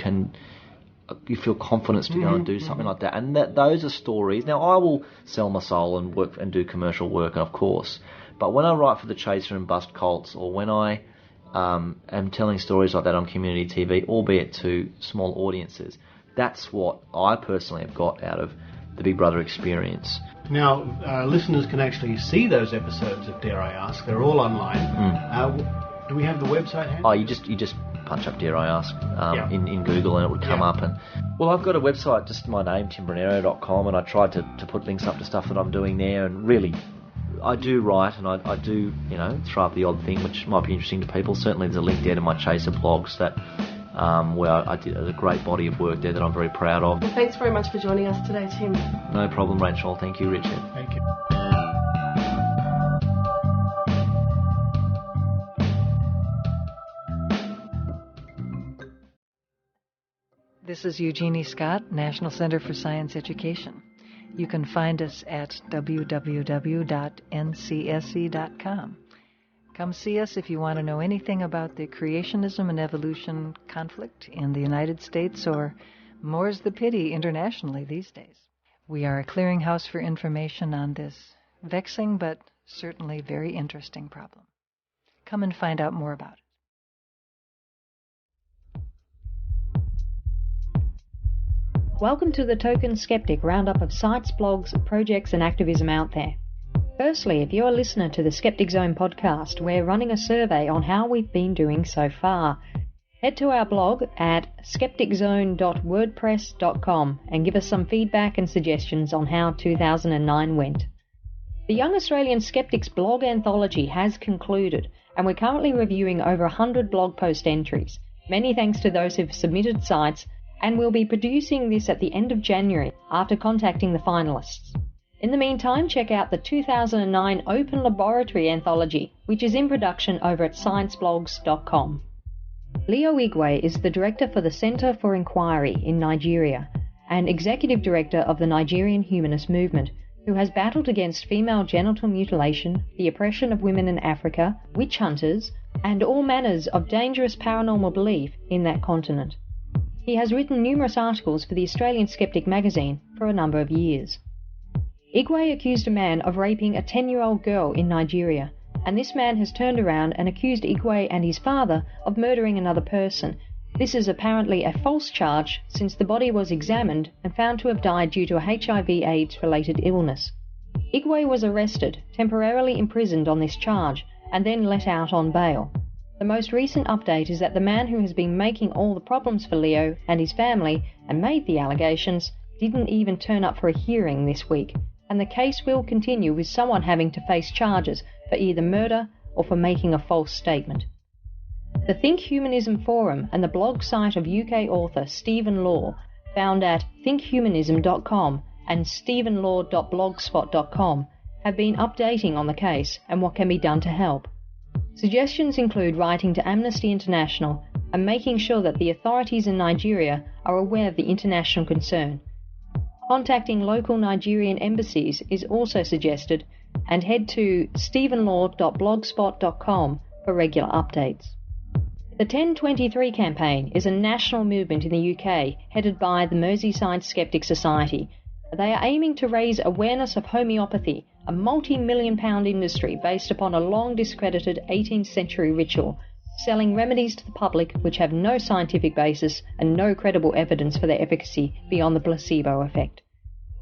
feel confidence to go and do something like that. And those are stories. Now, I will sell my soul and work and do commercial work, of course, but when I write for The Chaser and Bust Colts, or when I am telling stories like that on community TV, albeit to small audiences, that's what I personally have got out of the Big Brother experience. Now, listeners can actually see those episodes of Dare I Ask. They're all online. Do we have the website handy? Oh, you just punch up Dare I Ask in Google and it would come up. And well, I've got a website, just my name, timbrunero.com, and I tried to put links up to stuff that I'm doing there. And really, I do write, and I do, throw up the odd thing which might be interesting to people. Certainly there's a link there to my Chaser blogs that where I did a great body of work there that I'm very proud of. Well, thanks very much for joining us today, Tim. No problem, Rachael. Thank you, Richard. Thank you. This is Eugenie Scott, National Center for Science Education. You can find us at www.ncsc.com. Come see us if you want to know anything about the creationism and evolution conflict in the United States, or more's the pity internationally these days. We are a clearinghouse for information on this vexing but certainly very interesting problem. Come and find out more about it. Welcome to the Token Skeptic roundup of sites, blogs, projects and activism out there. Firstly, if you're a listener to the Skeptic Zone podcast, we're running a survey on how we've been doing so far. Head to our blog at skepticzone.wordpress.com and give us some feedback and suggestions on how 2009 went. The Young Australian Skeptics blog anthology has concluded, and we're currently reviewing over 100 blog post entries. Many thanks to those who've submitted sites, and we'll be producing this at the end of January after contacting the finalists. In the meantime, check out the 2009 Open Laboratory Anthology, which is in production over at scienceblogs.com. Leo Igwe is the Director for the Centre for Inquiry in Nigeria and Executive Director of the Nigerian Humanist Movement, who has battled against female genital mutilation, the oppression of women in Africa, witch hunters, and all manners of dangerous paranormal belief in that continent. He has written numerous articles for the Australian Skeptic magazine for a number of years. Igwe accused a man of raping a 10-year-old girl in Nigeria, and this man has turned around and accused Igwe and his father of murdering another person. This is apparently a false charge, since the body was examined and found to have died due to a HIV/AIDS-related illness. Igwe was arrested, temporarily imprisoned on this charge, and then let out on bail. The most recent update is that the man who has been making all the problems for Leo and his family and made the allegations didn't even turn up for a hearing this week, and the case will continue with someone having to face charges for either murder or for making a false statement. The Think Humanism Forum and the blog site of UK author Stephen Law, found at thinkhumanism.com and stephenlaw.blogspot.com, have been updating on the case and what can be done to help. Suggestions include writing to Amnesty International and making sure that the authorities in Nigeria are aware of the international concern. Contacting local Nigerian embassies is also suggested, and head to stephenlaw.blogspot.com for regular updates. The 1023 campaign is a national movement in the UK headed by the Merseyside Skeptic Society. They are aiming to raise awareness of homeopathy, a multi-million-pound industry based upon a long-discredited 18th century ritual, selling remedies to the public which have no scientific basis and no credible evidence for their efficacy beyond the placebo effect.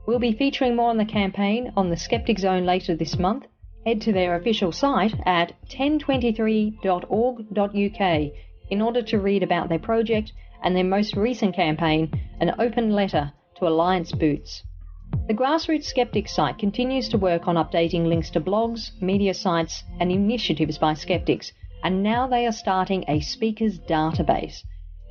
We'll be featuring more on the campaign on the Skeptic Zone later this month. Head to their official site at 1023.org.uk in order to read about their project and their most recent campaign, An Open Letter to Alliance Boots. The Grassroots Skeptics site continues to work on updating links to blogs, media sites and initiatives by skeptics, and now they are starting a speakers database.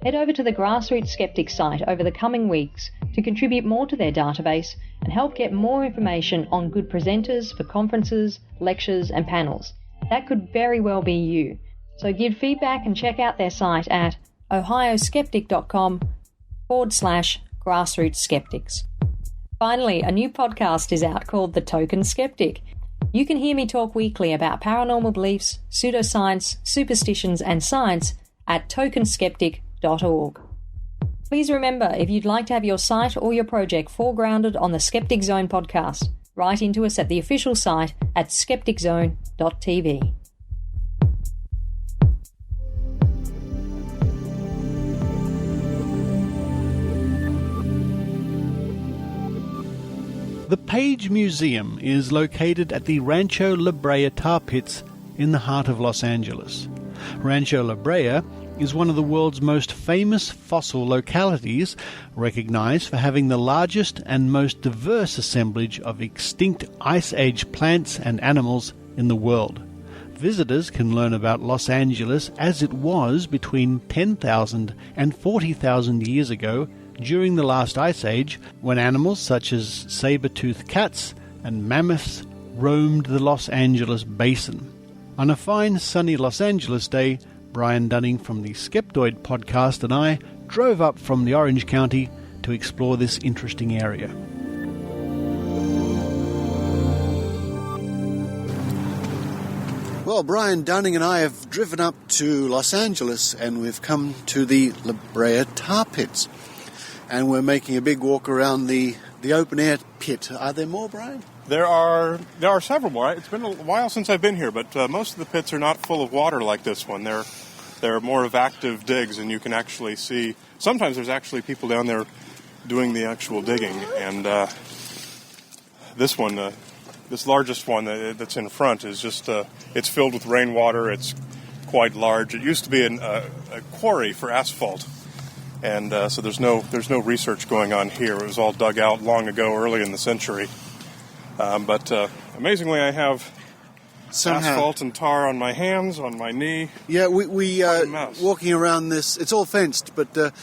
Head over to the Grassroots Skeptics site over the coming weeks to contribute more to their database and help get more information on good presenters for conferences, lectures and panels. That could very well be you. So give feedback and check out their site at ohioskeptic.com/grassroots skeptics. Finally, a new podcast is out called The Token Skeptic. You can hear me talk weekly about paranormal beliefs, pseudoscience, superstitions and science at tokenskeptic.org. Please remember, if you'd like to have your site or your project foregrounded on the Skeptic Zone podcast, write into us at the official site at skepticzone.tv. The Page Museum is located at the Rancho La Brea tar pits in the heart of Los Angeles. Rancho La Brea is one of the world's most famous fossil localities, recognized for having the largest and most diverse assemblage of extinct Ice Age plants and animals in the world. Visitors can learn about Los Angeles as it was between 10,000 and 40,000 years ago during the last Ice Age, when animals such as saber-toothed cats and mammoths roamed the Los Angeles basin. On a fine sunny Los Angeles day, Brian Dunning from the Skeptoid podcast and I drove up from the Orange County to explore this interesting area. Well, Brian Dunning and I have driven up to Los Angeles and we've come to the La Brea tar pits. And we're making a big walk around the open-air pit. Are there more, Brian? There are several more. It's been a while since I've been here, but most of the pits are not full of water like this one. They're more of active digs, and you can actually see... Sometimes there's actually people down there doing the actual digging. And this one, this largest one that's in front, is just... it's filled with rainwater. It's quite large. It used to be a quarry for asphalt. And so there's no research going on here. It was all dug out long ago, early in the century. But amazingly, I have asphalt and tar on my hands, on my knee. Yeah, we walking around this. It's all fenced, but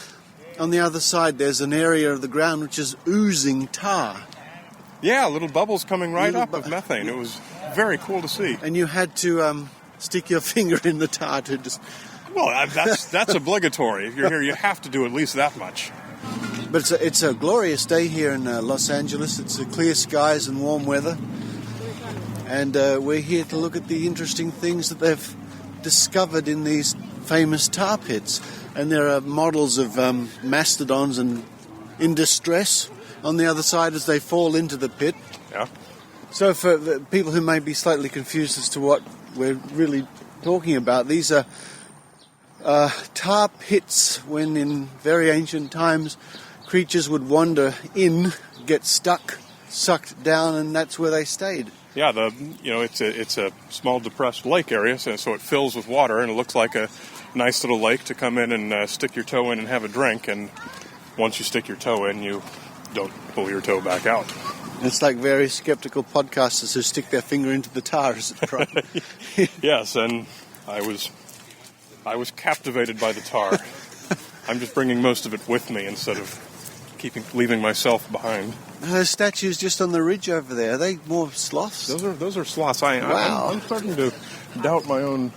on the other side there's an area of the ground which is oozing tar. Yeah, little bubbles coming right up of methane. It was very cool to see. And you had to stick your finger in the tar to just... Well, that's obligatory. If you're here, you have to do at least that much. But it's a glorious day here in Los Angeles. It's clear skies and warm weather. And we're here to look at the interesting things that they've discovered in these famous tar pits. And there are models of mastodons and in distress on the other side as they fall into the pit. Yeah. So for the people who may be slightly confused as to what we're really talking about, these are... tar pits when in very ancient times creatures would wander in, get stuck, sucked down, and that's where they stayed. Yeah, it's a small depressed lake area, so it fills with water, and it looks like a nice little lake to come in and stick your toe in and have a drink. And once you stick your toe in, you don't pull your toe back out. It's like very skeptical podcasters who stick their finger into the tar, is it right? Yes, and I was captivated by the tar. I'm just bringing most of it with me instead of leaving myself behind. Those statues just on the ridge over there, are they more sloths? Those are sloths. Wow. I'm starting to doubt my own...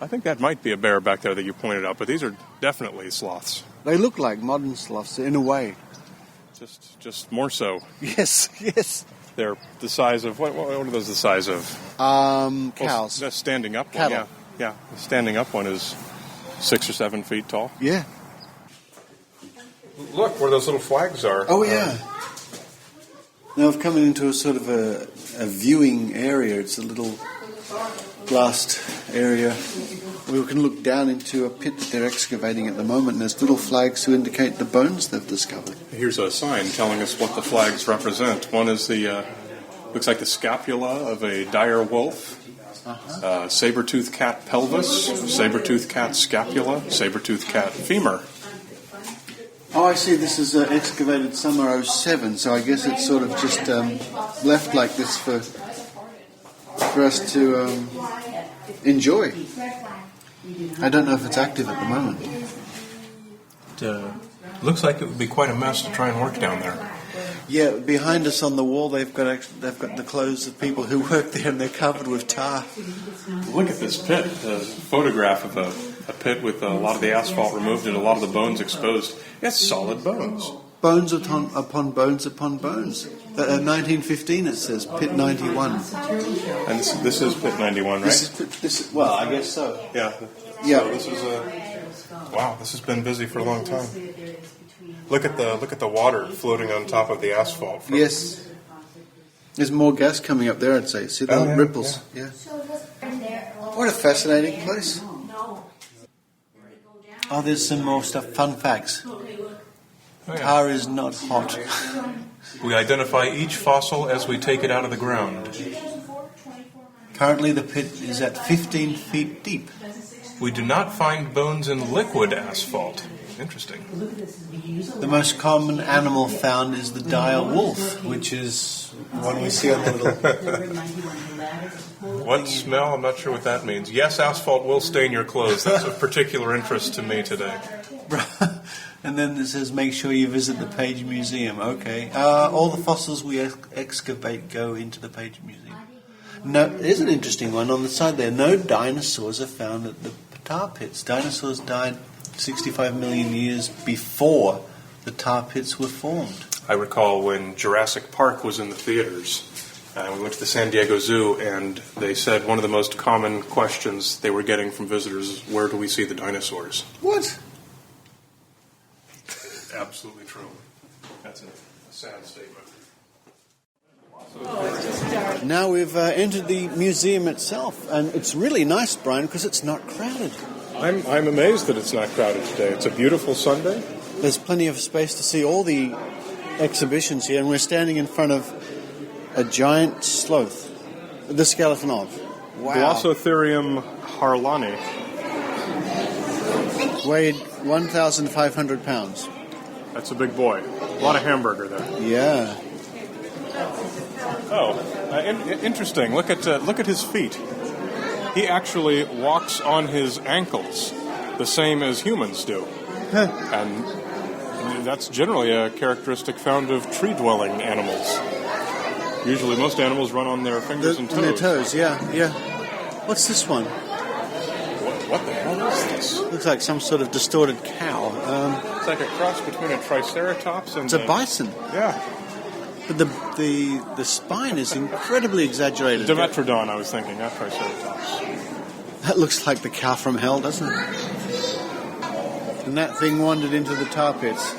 I think that might be a bear back there that you pointed out, but these are definitely sloths. They look like modern sloths in a way. Just more so. Yes. They're the size of... What are those the size of? Cows. Well, standing up one, cattle. Yeah, the standing up one is 6 or 7 feet tall. Yeah. Look where those little flags are. Oh, yeah. Now I've come into a sort of a viewing area. It's a little glassed area. we can look down into a pit that they're excavating at the moment, and there's little flags to indicate the bones they've discovered. Here's a sign telling us what the flags represent. One is the, looks like the scapula of a dire wolf, saber-toothed cat pelvis, saber-toothed cat scapula, saber-toothed cat femur. Oh, I see. This is excavated summer 07, so I guess it's sort of just left like this for us to enjoy. I don't know if it's active at the moment. It looks like it would be quite a mess to try and work down there. Yeah, behind us on the wall, they've got the clothes of people who work there, and they're covered with tar. Look at this pit. The photograph of a pit with a lot of the asphalt removed and a lot of the bones exposed. It's solid bones. Bones upon bones upon bones. 1915, it says, Pit 91. And this is Pit 91, right? Well, I guess so. Yeah. Yeah. So this is wow. This has been busy for a long time. Look at the water floating on top of the asphalt. Yes. There's more gas coming up there, I'd say. See the ripples? Yeah. What a fascinating place. Oh, there's some more stuff. Fun facts. Tar is not hot. We identify each fossil as we take it out of the ground. Currently the pit is at 15 feet deep. We do not find bones in liquid asphalt. Interesting. The most common animal found is the dire wolf, which is one we see on the little... What smell? I'm not sure what that means. Yes, asphalt will stain your clothes. That's of particular interest to me today. And then it says, make sure you visit the Page Museum. Okay. All the fossils we excavate go into the Page Museum. No, there's an interesting one on the side there. No dinosaurs are found at the tar pits. Dinosaurs died 65 million years before the tar pits were formed. I recall when Jurassic Park was in the theaters. We went to the San Diego Zoo, and they said one of the most common questions they were getting from visitors is, where do we see the dinosaurs? What? Absolutely true. That's a sad statement. Now we've entered the museum itself, and it's really nice, Brian, because it's not crowded. I'm amazed that it's not crowded today. It's a beautiful Sunday. There's plenty of space to see all the exhibitions here, and we're standing in front of a giant sloth, the skeleton of. Wow. Glossotherium harlani. Weighed 1,500 pounds. That's a big boy. A lot of hamburger there. Yeah. Interesting. Look at his feet. He actually walks on his ankles, the same as humans do. And that's generally a characteristic found of tree-dwelling animals. Usually most animals run on their fingers and toes. On their toes, yeah. What's this one? What the hell is this? Looks like some sort of distorted cow. It's like a cross between a triceratops and... It's a bison. Yeah. But the spine is incredibly exaggerated. Dimetrodon, I was thinking, not triceratops. That looks like the cow from hell, doesn't it? And that thing wandered into the tar pits.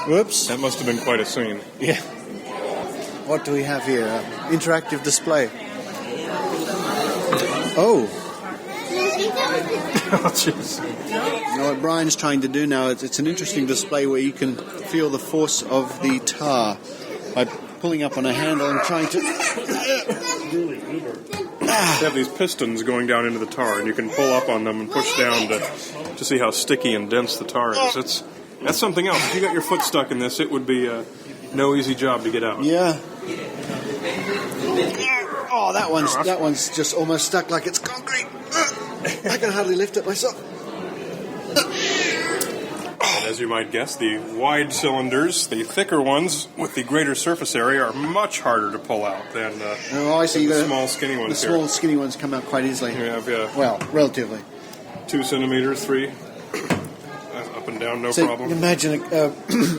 Whoops. That must have been quite a scene. Yeah. What do we have here? Interactive display. Oh. Oh, jeez. You know what Brian's trying to do now? It's an interesting display where you can feel the force of the tar by pulling up on a handle and trying to... They have these pistons going down into the tar, and you can pull up on them and push down to see how sticky and dense the tar is. That's something else. If you got your foot stuck in this, it would be no easy job to get out. Yeah. Oh, that one's just almost stuck like it's concrete. I can hardly lift it myself. And as you might guess, the wide cylinders, the thicker ones with the greater surface area, are much harder to pull out than the small, skinny ones. The small, skinny ones come out quite easily. Well, relatively. 2 centimeters, 3. Up and down, no problem. Imagine a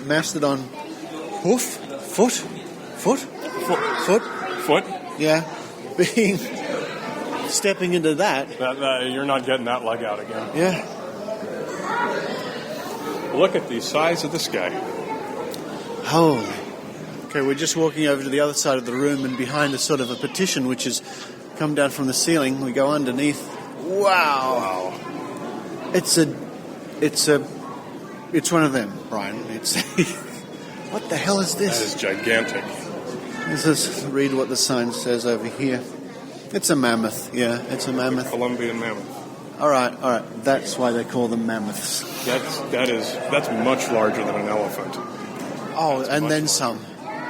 mastodon hoof, foot. Yeah, stepping into that. You're not getting that leg out again. Yeah. Look at the size of this guy. Holy. Okay, we're just walking over to the other side of the room, and behind is sort of a petition which has come down from the ceiling. We go underneath Wow. It's one of them, Brian. What the hell is this? That is gigantic. Let's just read what the sign says over here. It's a mammoth. Yeah, it's a mammoth. Colombian mammoth. All right. That's why they call them mammoths. That's much larger than an elephant. Oh, and then some.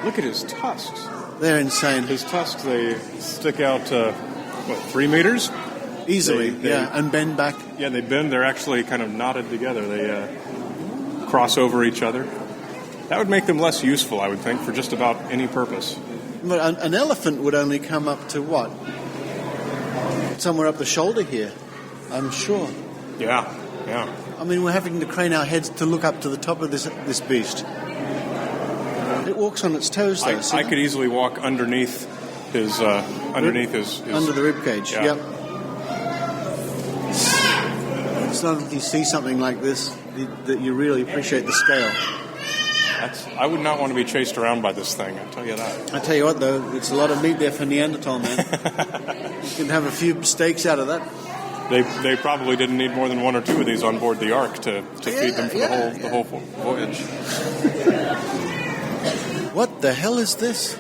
Look at his tusks. They're insane. His tusks, they stick out, 3 meters? Easily, and bend back. Yeah, they bend. They're actually kind of knotted together. They cross over each other. That would make them less useful, I would think, for just about any purpose. But an elephant would only come up to what? Somewhere up the shoulder here, I'm sure. Yeah. I mean, we're having to crane our heads to look up to the top of this beast. It walks on its toes, though. I could easily walk underneath his under the rib cage. Yeah. Yep. It's not if you see something like this that you really appreciate the scale. I would not want to be chased around by this thing, I'll tell you that. I tell you what, though, it's a lot of meat there for Neanderthal, man. You can have a few steaks out of that. They probably didn't need more than 1 or 2 of these on board the Ark to feed them for the whole voyage. What the hell is this?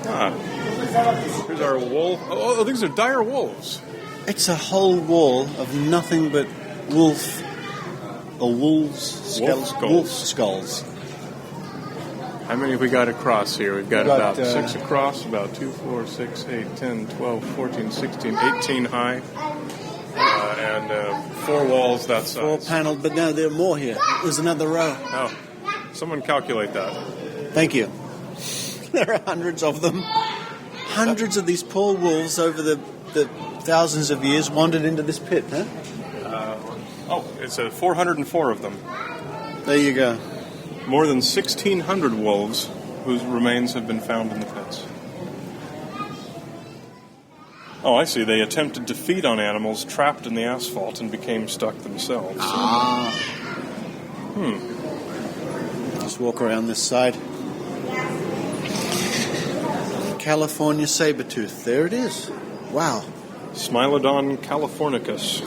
Here's our wolf. Oh, these are dire wolves. It's a whole wall of nothing but wolves' skulls. How many have we got across here? We've got about 6 across, about 2, 4, 6, 8, 10, 12, 14, 16, 18 high, and 4 walls that size. 4 paneled, but no, there are more here. There's another row. Oh, someone calculate that. Thank you. There are hundreds of them. Hundreds of these poor wolves over the thousands of years wandered into this pit, huh? It's 404 of them. There you go. More than 1,600 wolves whose remains have been found in the pits. Oh, I see. They attempted to feed on animals trapped in the asphalt and became stuck themselves. Just walk around this side. California saber-tooth. There it is. Wow. Smilodon californicus.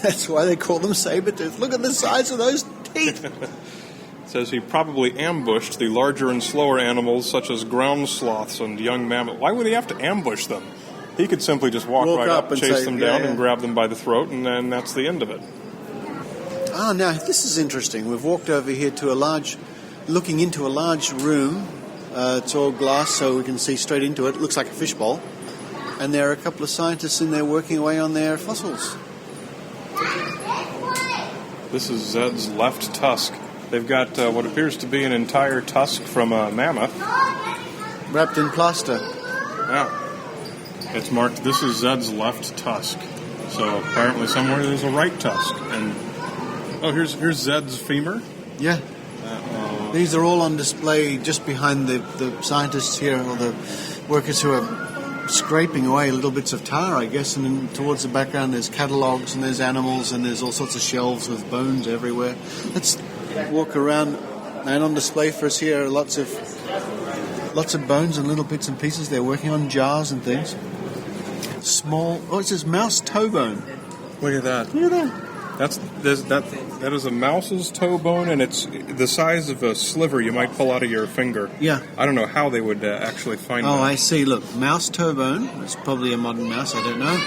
That's why they call them saber-tooth. Look at the size of those teeth. It says he probably ambushed the larger and slower animals such as ground sloths and young mammoths. Why would he have to ambush them? He could simply just walk right up, chase them down, and grab them by the throat, and then that's the end of it. Now this is interesting. We've walked over here to looking into a large room. It's all glass, so we can see straight into it. It looks like a fishbowl. And there are a couple of scientists in there working away on their fossils. This is Zed's left tusk. They've got what appears to be an entire tusk from a mammoth. Wrapped in plaster. Yeah. It's marked, this is Zed's left tusk. So apparently somewhere there's a right tusk. And here's Zed's femur. Yeah. These are all on display just behind the scientists here, or the workers who are scraping away little bits of tar, I guess, and then towards the background there's catalogues and there's animals and there's all sorts of shelves with bones everywhere. Let's walk around, and on display for us here are lots of bones and little bits and pieces. They're working on jars and things. Small, it says mouse toe bone. Look at that. Look at that. That is a mouse's toe bone, and it's the size of a sliver you might pull out of your finger. Yeah. I don't know how they would actually find that. Oh, I see. Look, mouse toe bone. It's probably a modern mouse, I don't know.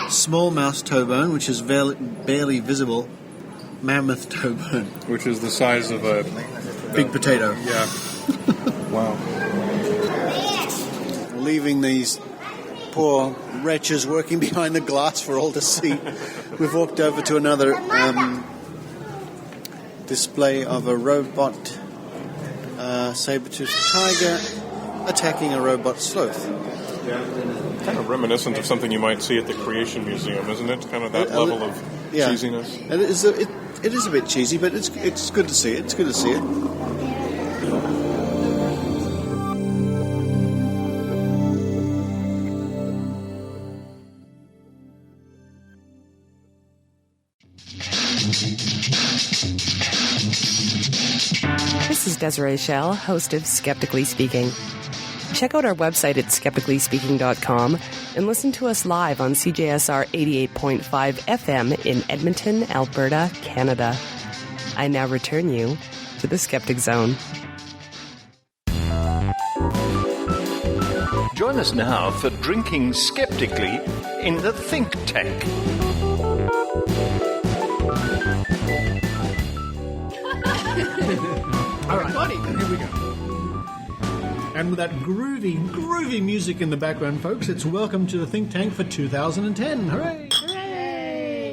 Small mouse toe bone, which is barely visible. Mammoth toe bone. Which is the size of a big potato. Yeah. Wow. Leaving these poor wretches working behind the glass for all to see. We've walked over to another display of a robot saber-toothed tiger attacking a robot sloth. Yeah. Kind of reminiscent of something you might see at the Creation Museum, isn't it? Kind of that level of cheesiness. It is a bit cheesy, but it's good to see it. It's good to see it. This is Desiree Schell, host of Skeptically Speaking. Check out our website at skepticallyspeaking.com and listen to us live on CJSR 88.5 FM in Edmonton, Alberta, Canada. I now return you to the Skeptic Zone. Join us now for Drinking Skeptically in the Think Tank. All right, here we go. And with that groovy music in the background, folks, it's welcome to the Think Tank for 2010. Hooray! Hooray!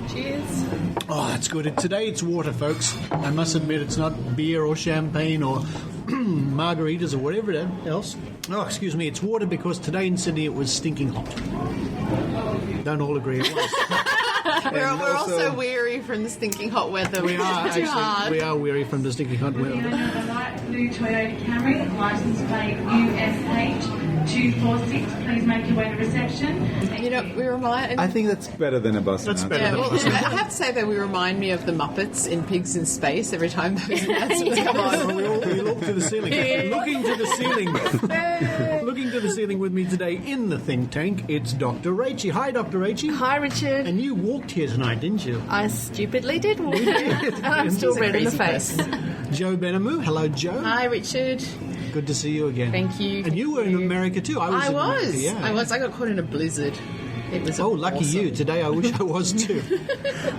Cheers. Oh, that's good. Today it's water, folks. I must admit it's not beer or champagne or margaritas or whatever else. Oh, excuse me, it's water because today in Sydney it was stinking hot. Don't all agree it was. We're also weary from the stinking hot weather. We are weary from the stinking hot weather. The light blue Toyota Camry, license plate USH246. Please make your way to reception. You know, we remind. I think that's better than a bus. That's better than a bus. I have to say that we remind me of the Muppets in Pigs in Space every time those announcements come on. We look to the ceiling. Looking to the ceiling. Looking to the ceiling with me today in the Think Tank, it's Dr. Rachael. Hi, Dr. Rachael. Hi, Richard. And you walked here tonight, didn't you? I stupidly did walk and I'm still red in the face. Joe Benhamu. Hello, Joe. Hi, Richard. Good to see you again. Thank you. And you were in America too. I was. I was. I got caught in a blizzard. It was lucky awesome. you. Today I wish I was too.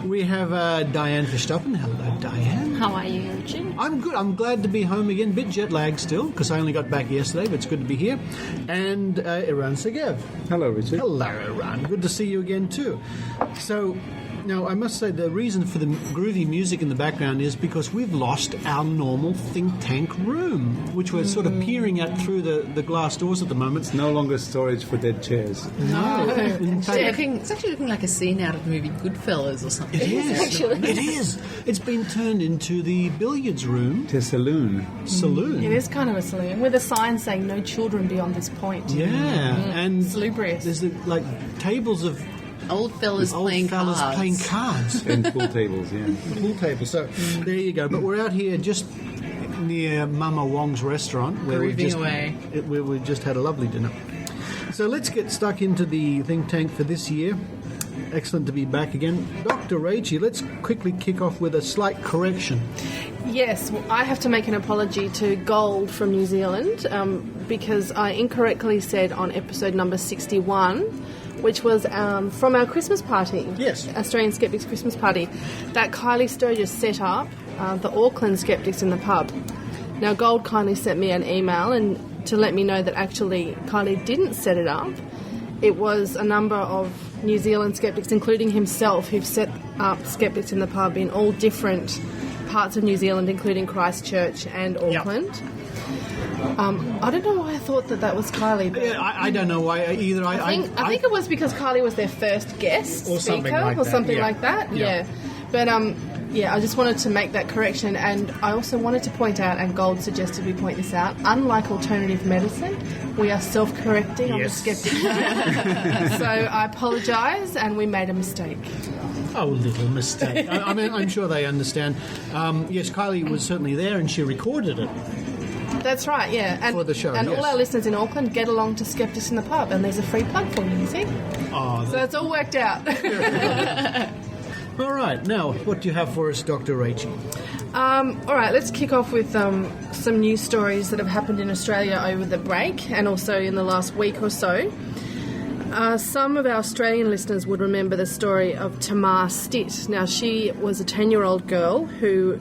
We have Dianne Verstappen. Hello, Dianne. How are you, Richard? I'm good. I'm glad to be home again. Bit jet lagged still because I only got back yesterday, but it's good to be here. And Eran Segev. Hello, Richard. Hello, Eran. Good to see you again too. So, now, I must say the reason for the groovy music in the background is because we've lost our normal think tank room, which we're sort of peering at through the glass doors at the moment. It's no longer storage for dead chairs. No. In fact, It's actually looking like a scene out of the movie Goodfellas or something. it is. It is. It's been turned into the billiards room. It's a saloon. It is kind of a saloon with a sign saying no children beyond this point. Yeah. And Salubrious. there's tables of Old fellas playing cards. And pool tables, yeah. Pool tables. So there you go. But we're out here just near Mama Wong's restaurant where we just had a lovely dinner. So let's get stuck into the think tank for this year. Excellent to be back again. Dr. Rachael, let's quickly kick off with a slight correction. Yes, well, I have to make an apology to Gold from New Zealand because I incorrectly said on episode number 61, which was from our Christmas party. Yes. Australian Skeptics Christmas party, that Kylie Sturgis set up the Auckland Skeptics in the pub. Now, Gold kindly sent me an email and to let me know that actually Kylie didn't set it up. It was a number of New Zealand skeptics, including himself, who've set up Skeptics in the pub in all different parts of New Zealand, including Christchurch and Auckland. Yep. I don't know why I thought that was Kylie. But I don't know why either. I think it was because Kylie was their first guest or speaker something like that. Yeah. But I just wanted to make that correction, and I also wanted to point out, and Gold suggested we point this out, unlike alternative medicine, we are self-correcting on the Skeptic Zone. So I apologise, and we made a mistake. Oh, little mistake. I mean, I'm sure they understand. Yes, Kylie was certainly there, and she recorded it. That's right, yeah. And, for the show, and all our listeners in Auckland get along to Skeptics in the Pub, and there's a free plug for you see? Oh, so it's all worked out. All right, now, what do you have for us, Dr. Rachael? All right, let's kick off with some news stories that have happened in Australia over the break and also in the last week or so. Some of our Australian listeners would remember the story of Tamar Stitt. Now, she was a 10-year-old girl who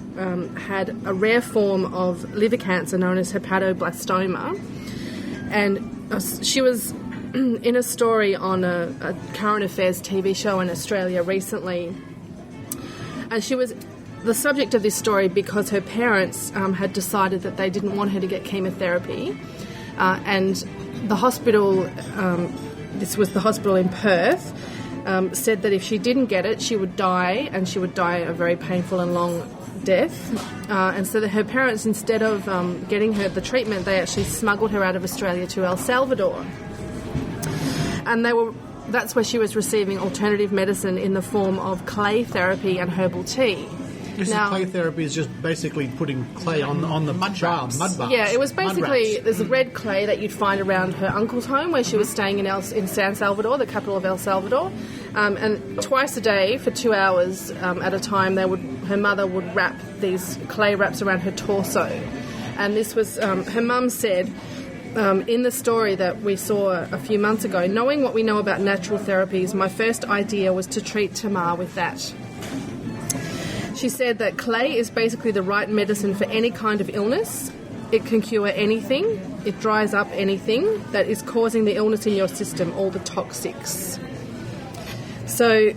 had a rare form of liver cancer known as hepatoblastoma. And she was in a story on a current affairs TV show in Australia recently. And she was the subject of this story because her parents had decided that they didn't want her to get chemotherapy. And the hospital... this was the hospital in Perth, said that if she didn't get it, she would die, and she would die a very painful and long death. And so that her parents, instead of getting her the treatment, they actually smuggled her out of Australia to El Salvador. And that's where she was receiving alternative medicine in the form of clay therapy and herbal tea. This is clay therapy is just basically putting clay on the mud bars. Yeah, it was basically, there's a red clay that you'd find around her uncle's home where she was staying in San Salvador, the capital of El Salvador. And twice a day for 2 hours at a time, her mother would wrap these clay wraps around her torso. And this was, her mum said, in the story that we saw a few months ago, knowing what we know about natural therapies, my first idea was to treat Tamar with that. She said that clay is basically the right medicine for any kind of illness. It can cure anything. It dries up anything that is causing the illness in your system, all the toxics. So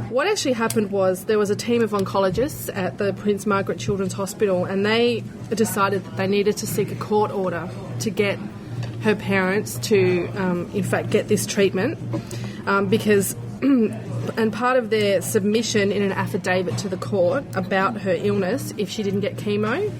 what actually happened was there was a team of oncologists at the Prince Margaret Children's Hospital, and they decided that they needed to seek a court order to get her parents to, in fact, get this treatment because... And part of their submission in an affidavit to the court about her illness, if she didn't get chemo,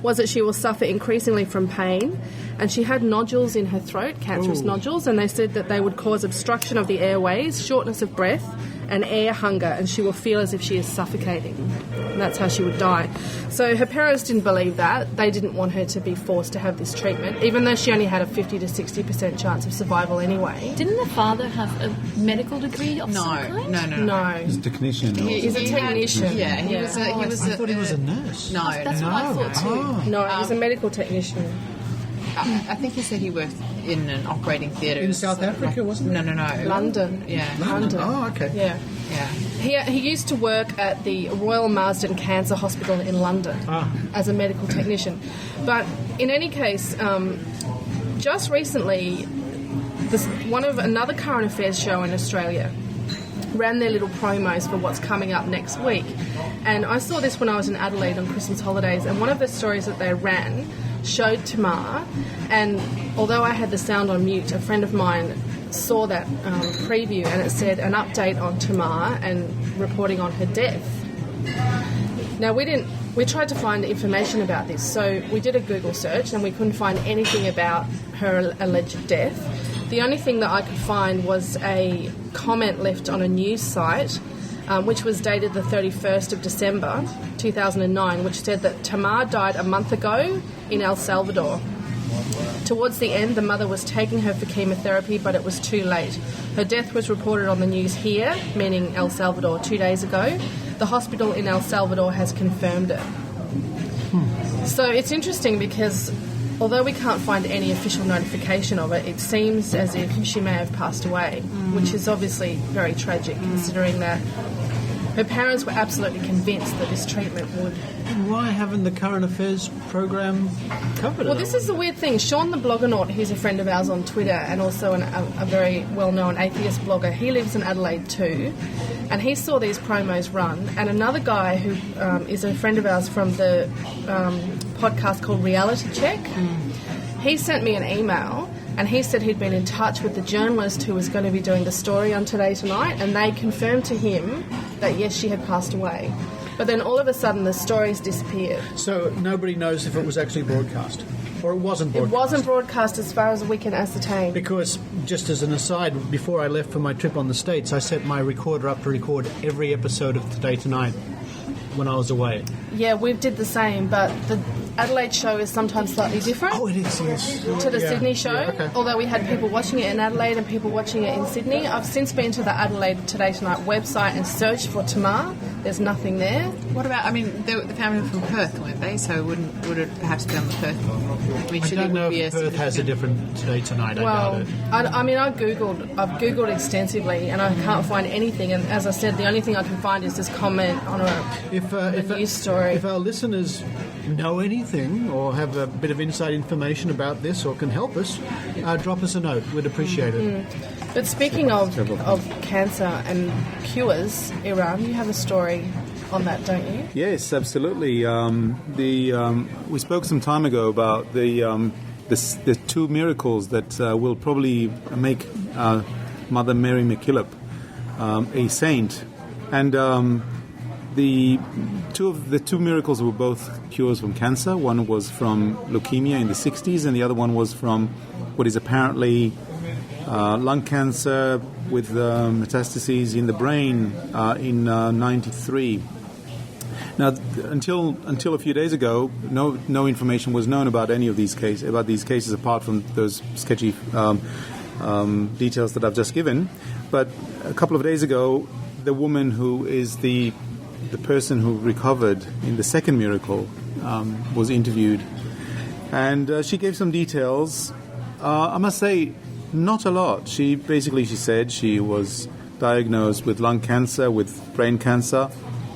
was that she will suffer increasingly from pain, and she had nodules in her throat, cancerous nodules, and they said that they would cause obstruction of the airways, shortness of breath, and air hunger, and she will feel as if she is suffocating. And that's how she would die. So her parents didn't believe that. They didn't want her to be forced to have this treatment, even though she only had a 50 to 60% chance of survival anyway. Didn't the father have a medical degree of some kind? No. He's a technician. He's a technician. He was. I thought he was a nurse. No, that's what I thought too. No, he's a medical technician. I think he said he worked in an operating theatre. In South Africa, wasn't it? No. London. Yeah. London. Oh, okay. Yeah. He used to work at the Royal Marsden Cancer Hospital in London as a medical technician. But in any case, just recently, another current affairs show in Australia ran their little promos for what's coming up next week. And I saw this when I was in Adelaide on Christmas holidays, and one of the stories that they ran showed Tamar, and although I had the sound on mute, a friend of mine saw that preview, and it said an update on Tamar and reporting on her death. Now we tried to find information about this, so we did a Google search and we couldn't find anything about her alleged death. The only thing that I could find was a comment left on a news site which was dated the 31st of December 2009, which said that Tamar died a month ago in El Salvador. Towards the end, the mother was taking her for chemotherapy, but it was too late. Her death was reported on the news here, meaning El Salvador, 2 days ago. The hospital in El Salvador has confirmed it. So it's interesting because although we can't find any official notification of it, it seems as if she may have passed away, which is obviously very tragic considering that her parents were absolutely convinced that this treatment would... And why haven't the current affairs program covered it? Well, this is the weird thing. Sean the Bloggernaut, who's a friend of ours on Twitter and also a very well-known atheist blogger, he lives in Adelaide too, and he saw these promos run. And another guy who is a friend of ours from the podcast called Reality Check, he sent me an email and he said he'd been in touch with the journalist who was going to be doing the story on Today Tonight, and they confirmed to him that yes, she had passed away. But then all of a sudden the stories disappeared. So nobody knows if it was actually broadcast, or it wasn't broadcast? It wasn't broadcast as far as we can ascertain. Because, just as an aside, before I left for my trip on the States, I set my recorder up to record every episode of Today Tonight when I was away. Yeah, we did the same, but the Adelaide show is sometimes slightly different. Oh, it is, yes. To the Sydney show, okay. Although we had people watching it in Adelaide and people watching it in Sydney. I've since been to the Adelaide Today Tonight website and searched for Tamar. There's nothing there. What about, the family were from Perth, weren't they? So would it perhaps be on the Perth? I don't know if Perth has a different Today Tonight. Well, I doubt it. I've Googled extensively and I can't find anything. And as I said, the only thing I can find is this comment on a news story. If our listeners know anything or have a bit of inside information about this or can help us, drop us a note. We'd appreciate it. But speaking of cancer and cures, Eran, you have a story on that, don't you? Yes, absolutely. We spoke some time ago about the two miracles that will probably make Mother Mary MacKillop a saint, and the two miracles were both cures from cancer. One was from leukemia in the 60s, and the other one was from what is apparently lung cancer with metastases in the brain in 93. Now, until a few days ago, no information was known about any of these cases apart from those sketchy details that I've just given. But a couple of days ago, the woman who is the person who recovered in the second miracle was interviewed, and she gave some details. I must say, not a lot. She said she was diagnosed with lung cancer, with brain cancer.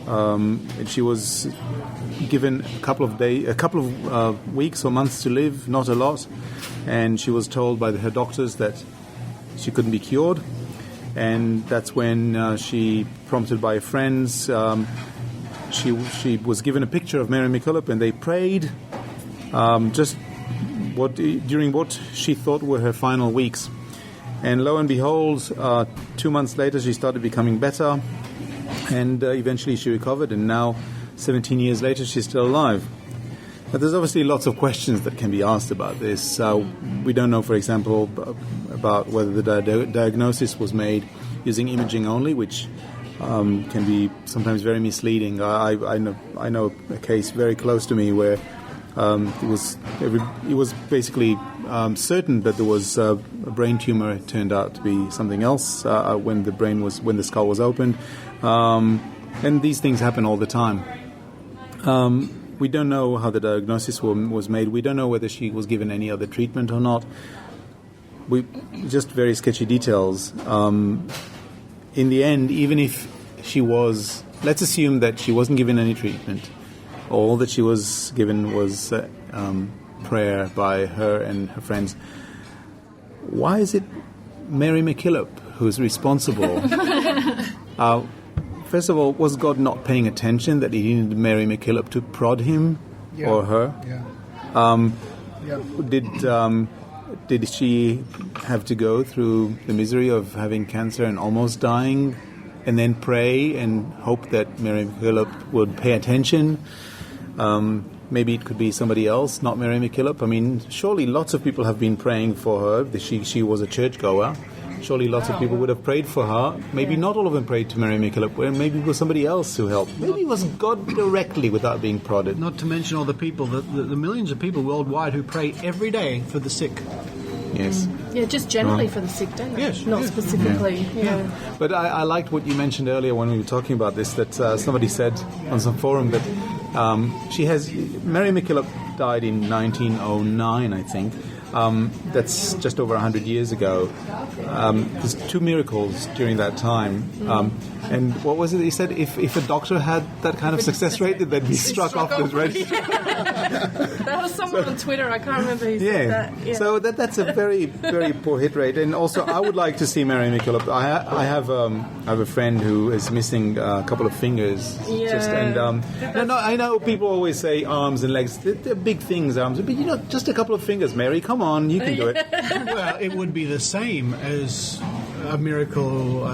And she was given a couple of weeks or months to live, not a lot. And she was told by her doctors that she couldn't be cured. And that's when she, prompted by friends, she was given a picture of Mary MacKillop, and they prayed during what she thought were her final weeks. And lo and behold, 2 months later, she started becoming better. And eventually she recovered, and now, 17 years later, she's still alive. But there's obviously lots of questions that can be asked about this. We don't know, for example, about whether the diagnosis was made using imaging only, which can be sometimes very misleading. I know a case very close to me where it was basically certain that there was a brain tumor. It turned out to be something else when the skull was opened. And these things happen all the time. We don't know how the diagnosis was made. We don't know whether she was given any other treatment or not. Just very sketchy details. In the end, even if she was, let's assume that she wasn't given any treatment. All that she was given was prayer by her and her friends. Why is it Mary MacKillop who's responsible? First of all, was God not paying attention that he needed Mary MacKillop to prod him or her? Yeah. Did she have to go through the misery of having cancer and almost dying, and then pray and hope that Mary MacKillop would pay attention? Maybe it could be somebody else, not Mary MacKillop. I mean, surely lots of people have been praying for her. She was a churchgoer. Surely lots of people would have prayed for her. Maybe not all of them prayed to Mary MacKillop. Maybe it was somebody else who helped. Maybe it was God directly without being prodded. Not to mention all the people, the millions of people worldwide who pray every day for the sick. Yes. Yeah, just generally for the sick, don't they? Yes. Not specifically. Yeah. But I liked what you mentioned earlier when we were talking about this, that somebody said on some forum that Mary MacKillop died in 1909, I think. That's just over 100 years ago. There's 2 miracles during that time. And what was it he said? If a doctor had that kind of success rate, they'd be struck off the register. That was someone on Twitter. I can't remember who said that. Yeah. So that's a very, very poor hit rate. And also, I would like to see Mary MacKillop. I have a friend who is missing a couple of fingers. Yeah. I know people always say arms and legs. They're big things, arms. But, just a couple of fingers, Mary. Come on, you can do it. Well, it would be the same as a miracle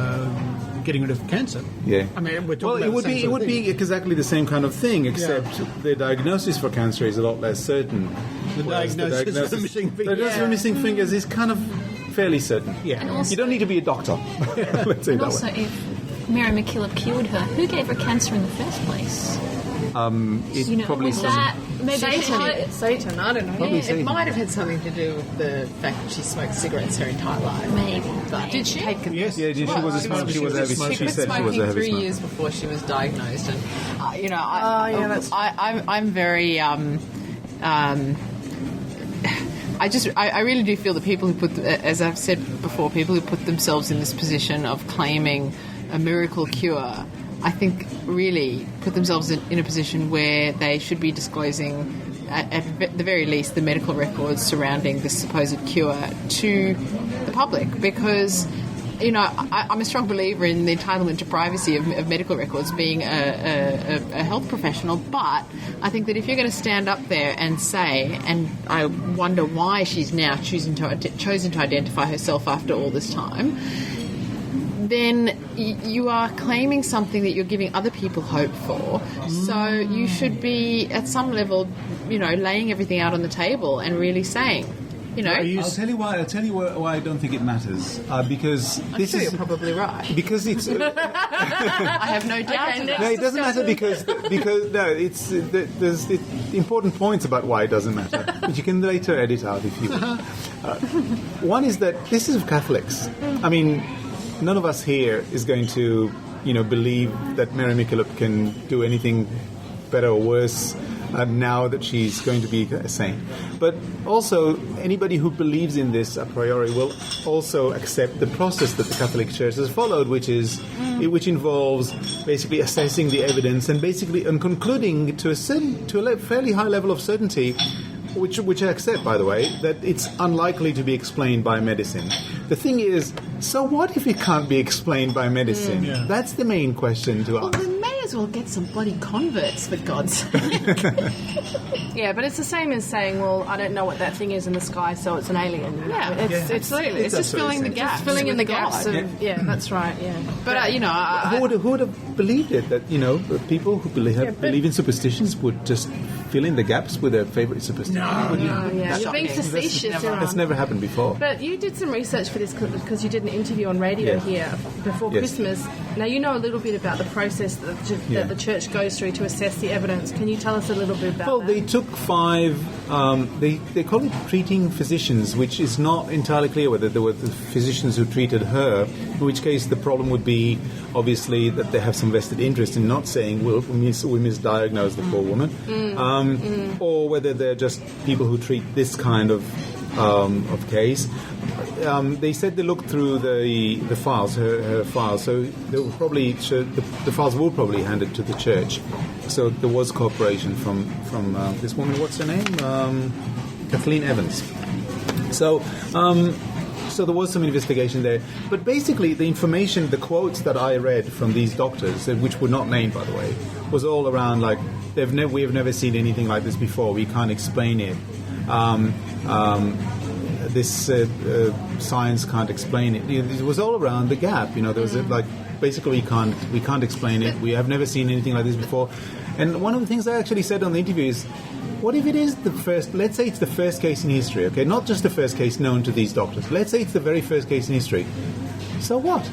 getting rid of cancer. Yeah. I mean, we're talking about it would be exactly the same kind of thing, except the diagnosis for cancer is a lot less certain. The diagnosis for missing fingers. The diagnosis for missing fingers is kind of fairly certain. Yeah. And also, you don't need to be a doctor. Let's say and that also, way. if Mary MacKillop cured her, who gave her cancer in the first place? Probably was that maybe Satan, I don't know. Satan. It might have had something to do with the fact that she smoked cigarettes her entire life. Maybe. Did she? Yes. Yeah, she was a smoker. She was a heavy smoker. She said she was a heavy 3 smoker. years before she was diagnosed, and I'm very. I really do feel that people who as I've said before, people who put themselves in this position of claiming a miracle cure, I think really put themselves in a position where they should be disclosing, at the very least, the medical records surrounding this supposed cure to the public, because I'm a strong believer in the entitlement to privacy of medical records, being a health professional, but I think that if you're going to stand up there and say, and I wonder why she's now chosen to identify herself after all this time, then you are claiming something that you're giving other people hope for. So you should be, at some level, laying everything out on the table and really saying, You know, I'll tell you why I don't think it matters. Because I'm sure you're probably right. Because it's. I have no doubt. No, it doesn't matter because no, it's there's important points about why it doesn't matter, which you can later edit out if you want. One is that this is Catholics. I mean, none of us here is going to, believe that Mary MacKillop can do anything better or worse now that she's going to be a saint. But also, anybody who believes in this a priori will also accept the process that the Catholic Church has followed, which involves basically assessing the evidence and concluding to a fairly high level of certainty, which I accept, by the way, that it's unlikely to be explained by medicine. The thing is, so what if it can't be explained by medicine? Yeah. That's the main question to ask. Well, we may as well get some bloody converts, for God's sake. Yeah, but it's the same as saying, well, I don't know what that thing is in the sky, so it's an alien. Yeah, absolutely. It's just filling the gaps. Filling in the gaps. Yeah, that's right, yeah. But, who would have believed it? That, people who believe in superstitions would just fill in the gaps with their favourite superstition. You're being facetious. That's never happened before. But you did some research for this because you did an interview on radio here before Christmas. Now, you know a little bit about the process that the church goes through to assess the evidence. Can you tell us a little bit about that? Well, they took 5, they call it treating physicians, which is not entirely clear whether there were the physicians who treated her, in which case the problem would be, obviously, that they have some vested interest in not saying, well, we misdiagnosed the poor woman, or whether they're just people who treat this kind of case. They said they looked through the files, her files, so they will probably the files will probably hand it to the church. So there was cooperation from this woman. What's her name? Kathleen Evans. So there was some investigation there. But basically, the information, the quotes that I read from these doctors, which were not named, by the way, was all around like we have never seen anything like this before. We can't explain it. This science can't explain it. It was all around the gap. There was basically we can't explain it. We have never seen anything like this before. And one of the things I actually said on the interview is, what if it is the first? Let's say it's the first case in history. Okay, not just the first case known to these doctors. Let's say it's the very first case in history. So what?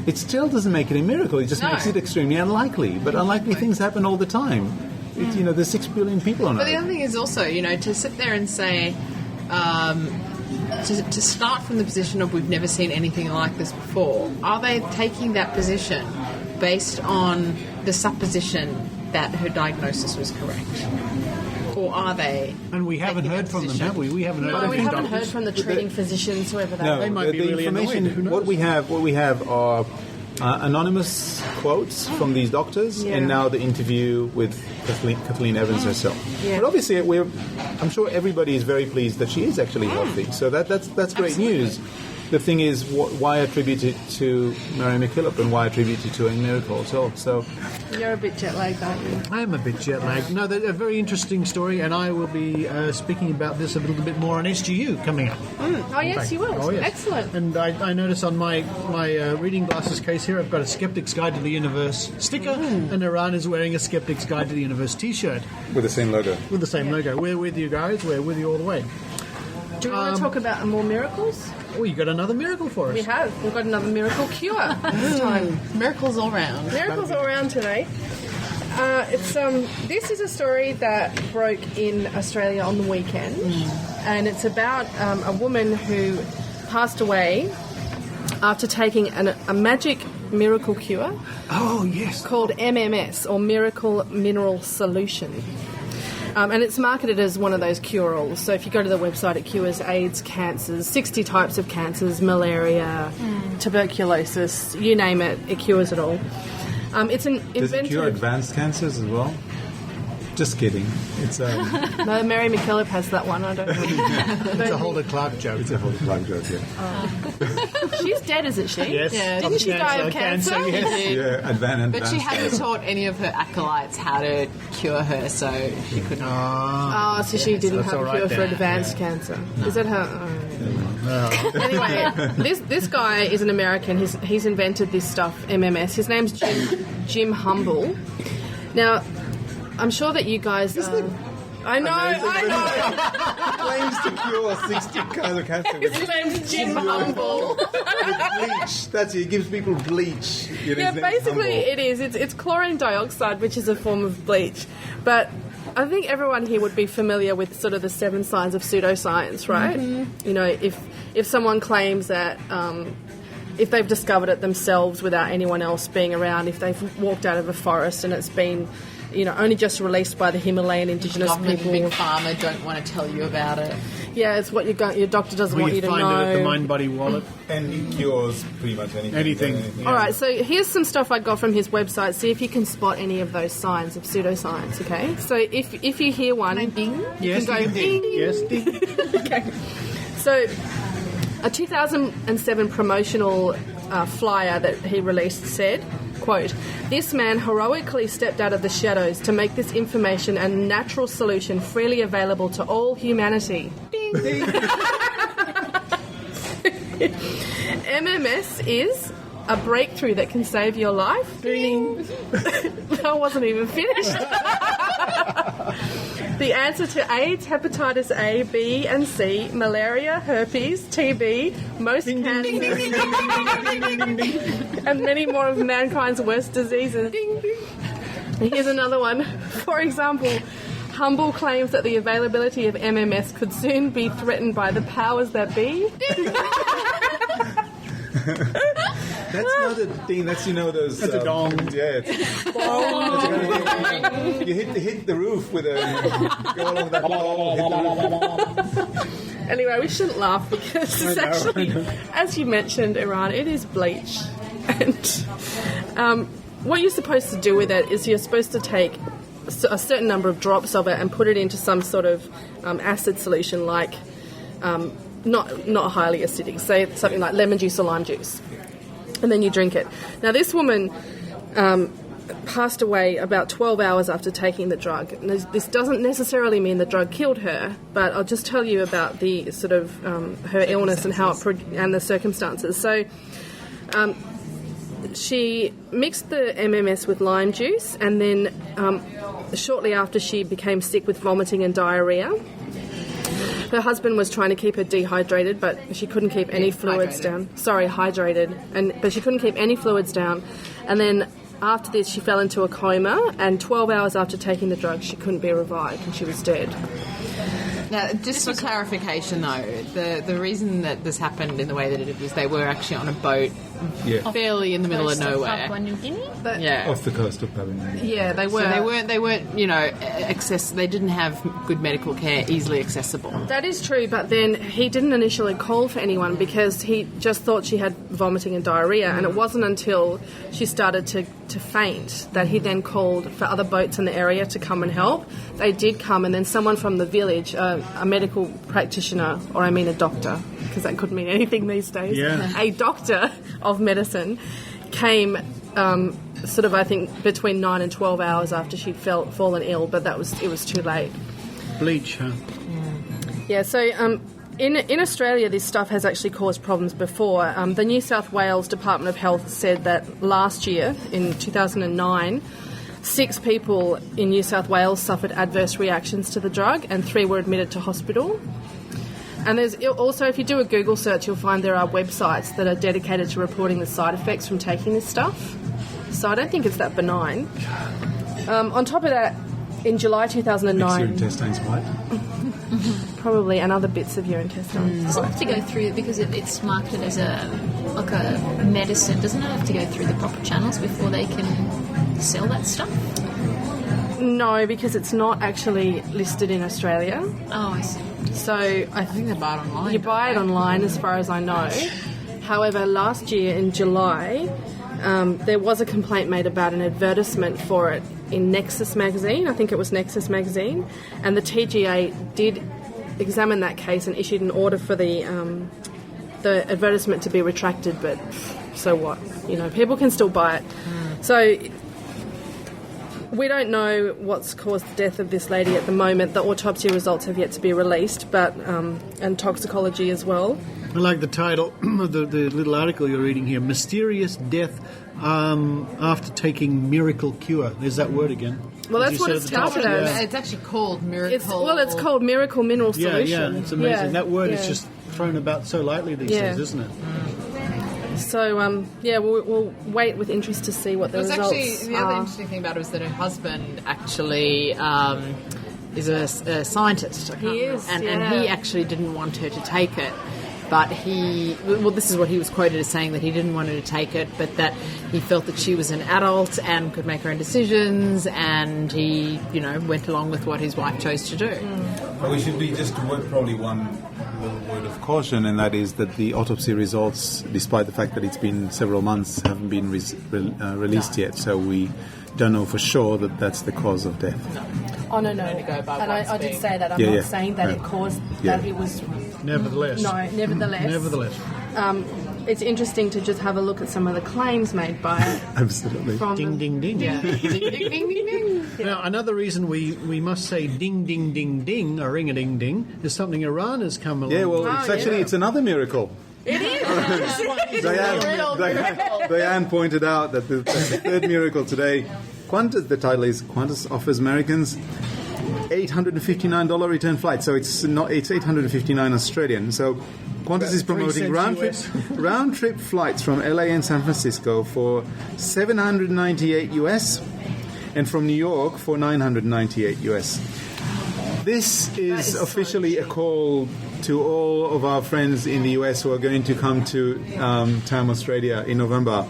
It still doesn't make it a miracle. It just makes it extremely unlikely. But unlikely things happen all the time. There's 6 billion people on Earth. But the other thing is also, to sit there and say, to start from the position of we've never seen anything like this before, are they taking that position based on the supposition that her diagnosis was correct? Or are they? And we haven't heard from them, have we? We haven't heard from the treating physicians, whoever they are. They might be really annoyed. What we have are anonymous quotes from these doctors, and now the interview with Kathleen Evans herself. Yeah. But obviously, I'm sure everybody is very pleased that she is actually healthy. So that's great news. The thing is, why attribute it to Mary MacKillop and why attribute it to a miracle at all? So you're a bit jet lagged, aren't you? I am a bit jet lagged. No, they're a very interesting story, and I will be speaking about this a little bit more on SGU coming up. Oh yes, you will. Oh, yes. Excellent. And I notice on my reading glasses case here, I've got a Skeptic's Guide to the Universe sticker, and Eran is wearing a Skeptic's Guide to the Universe T-shirt with the same logo. With the same logo. We're with you guys. We're with you all the way. Do we want to talk about more miracles? Oh, you got another miracle for us. We have. We've got another miracle cure this time. Miracles all round. Miracles all round today. This is a story that broke in Australia on the weekend, and it's about a woman who passed away after taking a magic miracle cure. Oh, yes. Called MMS, or Miracle Mineral Solution. And it's marketed as one of those cure-alls. So if you go to the website, it cures AIDS, cancers, 60 types of cancers, malaria, tuberculosis, you name it, it cures it all. It's an invented... Does it cure advanced cancers as well? Just kidding. It's No, Mary MacKillop has that one, I don't know. It's a Hulda Clark joke. It's a Hulda Clark joke, yeah. She's dead, isn't she? Yes. Yeah. Didn't she die of cancer? Yes. Yeah, advanced. But she hadn't taught any of her acolytes how to cure her, so she couldn't. So she didn't have a cure for advanced cancer. No. Is that her? No. Anyway, this guy is an American. He's invented this stuff, MMS. His name's Jim Humble. Now, I'm sure that you guys... I know. Claims to cure 60 kinds of cancer. His name's Jim Humble. Bleach. That's it. He gives people bleach. Yeah, basically it is. It's chlorine dioxide, which is a form of bleach. But I think everyone here would be familiar with sort of the 7 signs of pseudoscience, right? Mm-hmm. You know, if someone claims that... if they've discovered it themselves without anyone else being around, if they've walked out of a forest and it's been, you know, only just released by the Himalayan indigenous people. Big pharma don't want to tell you about it. Yeah, it's what your doctor doesn't want you to know. You find it at the Mind Body wallet. And it cures pretty much anything. Yeah. All right, so here's some stuff I got from his website. See if you can spot any of those signs of pseudoscience, okay? So if you hear one... Ding? Yes, you can go ding. Yes, ding. Okay. So... a 2007 promotional flyer that he released said, quote, "This man heroically stepped out of the shadows to make this information a natural solution freely available to all humanity." Ding. Ding. MMS is a breakthrough that can save your life. Ding. I wasn't even finished. The answer to AIDS, hepatitis A, B and C, malaria, herpes, TB, most cancers, and many more of mankind's worst diseases. Here's another one. For example, Humble claims that the availability of MMS could soon be threatened by the powers that be. That's not a thing. That's, you know, those... That's a dong. Yeah. You hit the roof with a... Go along with that ball, hit the roof. Anyway, we shouldn't laugh because it's actually, as you mentioned, Eran, it is bleach. And what you're supposed to do with it is you're supposed to take a certain number of drops of it and put it into some sort of acid solution, like... not highly acidic, say something like lemon juice or lime juice, and then you drink it. Now, this woman passed away about 12 hours after taking the drug. And this doesn't necessarily mean the drug killed her, but I'll just tell you about the sort of her illness and how and the circumstances. So she mixed the MMS with lime juice, and then shortly after she became sick with vomiting and diarrhea. Her husband was trying to keep her dehydrated, but she couldn't keep any fluids down. Sorry, hydrated. But she couldn't keep any fluids down. And then after this, she fell into a coma, and 12 hours after taking the drug, she couldn't be revived, and she was dead. Now, just for clarification, though, the reason that this happened in the way that it did was they were actually on a boat fairly in the middle of nowhere. Papua New Guinea? Off the coast of Papua New Guinea. Yeah, they were. So they weren't, you know, they didn't have good medical care easily accessible. That is true, but then he didn't initially call for anyone because he just thought she had vomiting and diarrhea, and it wasn't until she started to faint that he then called for other boats in the area to come and help. They did come, and then someone from the village, a medical practitioner, or I mean a doctor, because that could mean anything these days, a doctor of medicine, came sort of, I think, between 9 and 12 hours after she'd fallen ill, but it was too late. Bleach, huh? Yeah, so in Australia, this stuff has actually caused problems before. The New South Wales Department of Health said that last year, in 2009, 6 people in New South Wales suffered adverse reactions to the drug, and 3 were admitted to hospital. And there's also, if you do a Google search, you'll find there are websites that are dedicated to reporting the side effects from taking this stuff. So I don't think it's that benign. On top of that, in July 2009... Makes your intestines white? Probably, and other bits of your intestines. Does it have to go through, because it's marketed as a medicine, doesn't it have to go through the proper channels before they can sell that stuff? No, because it's not actually listed in Australia. Oh, I see. So I think they buy it online. You buy it online, as far as I know. However, last year in July, there was a complaint made about an advertisement for it in Nexus magazine. I think it was Nexus magazine, and the TGA did examine that case and issued an order for the advertisement to be retracted. But so what? You know, people can still buy it. So we don't know what's caused the death of this lady at the moment. The autopsy results have yet to be released, but and toxicology as well. I like the title of the little article you're reading here, Mysterious Death After Taking Miracle Cure. There's that word again. Well, that's what it's touted as. It's actually called Miracle. It's called Miracle Mineral Solution. Yeah, it's amazing. Yeah. That word is just thrown about so lightly these days, isn't it? So, we'll wait with interest to see what the results actually, the other interesting thing about it was that her husband actually is a scientist. He is, and he actually didn't want her to take it. But this is what he was quoted as saying, that he didn't want her to take it, but that he felt that she was an adult and could make her own decisions, and he, went along with what his wife chose to do. Well, we should be just probably one little word of caution, and that is that the autopsy results, despite the fact that it's been several months, haven't been released yet, so we don't know for sure that that's the cause of death. Oh, no. And I did say that. I'm not saying that it caused, that it was... Nevertheless. No, nevertheless. It's interesting to just have a look at some of the claims made by it. Absolutely. Ding, ding, ding. Yeah. Ding, ding, ding, ding. Now, another reason we must say ding, ding, ding, ding, or ring-a-ding-ding, is something Eran has come along. Yeah, well, it's another miracle. It is. Dianne pointed out that the third miracle today, the title is Qantas offers Americans $859 return flight. So it's $859 Australian. So Qantas is promoting round trip flights from LA and San Francisco for $798 US, and from New York for $998 US. This is officially a call to all of our friends in the US who are going to come to Tam, Australia in November.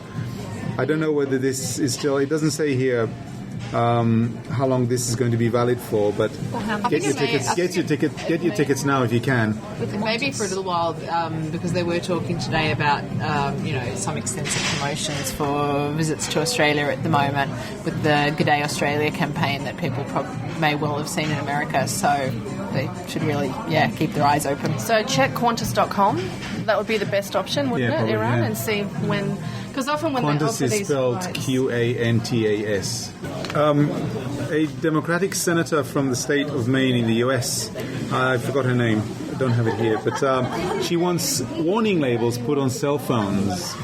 I don't know whether this is still... It doesn't say here how long this is going to be valid for, but get your tickets now if you can. Maybe for a little while, because they were talking today about some extensive promotions for visits to Australia at the moment with the G'day Australia campaign that people may well have seen in America, so they should really keep their eyes open. So check Qantas.com. That would be the best option, wouldn't it, Eran? And see when... Because often when Qantas they offer is spelled Qantas. A Democratic senator from the state of Maine in the US, I forgot her name, I don't have it here, but she wants warning labels put on cell phones.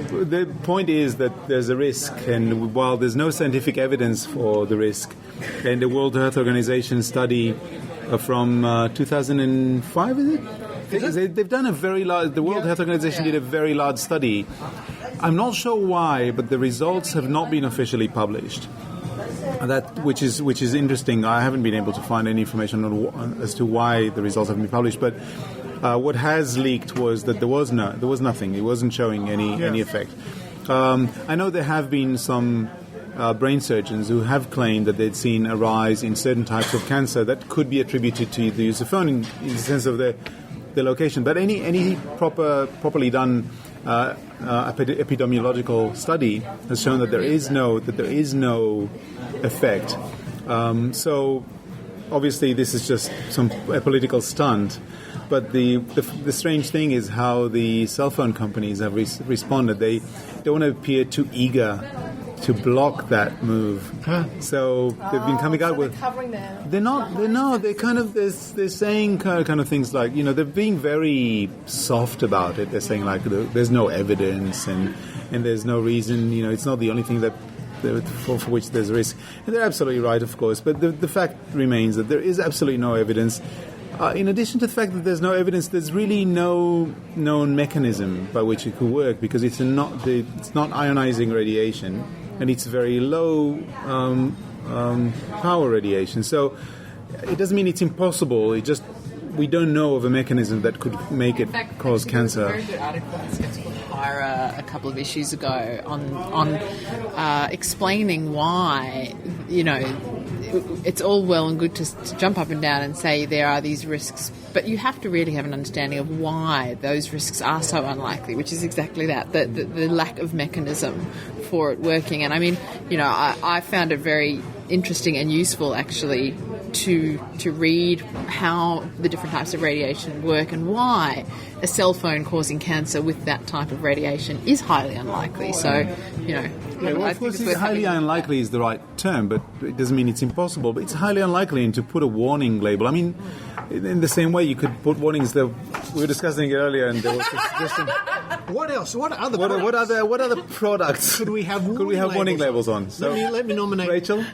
The point is that there's a risk, and while there's no scientific evidence for the risk, and the World Health Organization study from 2005, is it? They've done a very large... The World Health Organization did a very large study. I'm not sure why, but the results have not been officially published. Which is interesting. I haven't been able to find any information as to why the results haven't been published. But what has leaked was that there was nothing. It wasn't showing any effect. I know there have been some brain surgeons who have claimed that they'd seen a rise in certain types of cancer that could be attributed to the use of phone in the sense of the location. But any properly done epidemiological study has shown that there is no effect. So obviously this is just a political stunt. But the strange thing is how the cell phone companies have responded. They don't appear too eager to block that move. So they've been coming out with... covering their... They're saying kind of things like, they're being very soft about it. They're saying like there's no evidence and there's no reason, it's not the only thing that for which there's a risk. And they're absolutely right, of course, but the fact remains that there is absolutely no evidence. In addition to the fact that there's no evidence, there's really no known mechanism by which it could work, because it's not ionizing radiation, and it's very low power radiation. So it doesn't mean it's impossible. We don't know of a mechanism that could make it cause cancer. There was a very good article in Skeptic Zone a couple of issues ago on explaining why, it's all well and good to jump up and down and say there are these risks, but you have to really have an understanding of why those risks are so unlikely, which is exactly that, the lack of mechanism for it working. And I mean, I found it very interesting and useful actually to read how the different types of radiation work and why a cell phone causing cancer with that type of radiation is highly unlikely. So, of course, highly unlikely is the right term, but it doesn't mean it's impossible. But it's highly unlikely, and to put a warning label, I mean, in the same way you could put warnings that we were discussing it earlier, and there was a suggestion. What else? What other products could we have warning labels on? So let me nominate Rachael.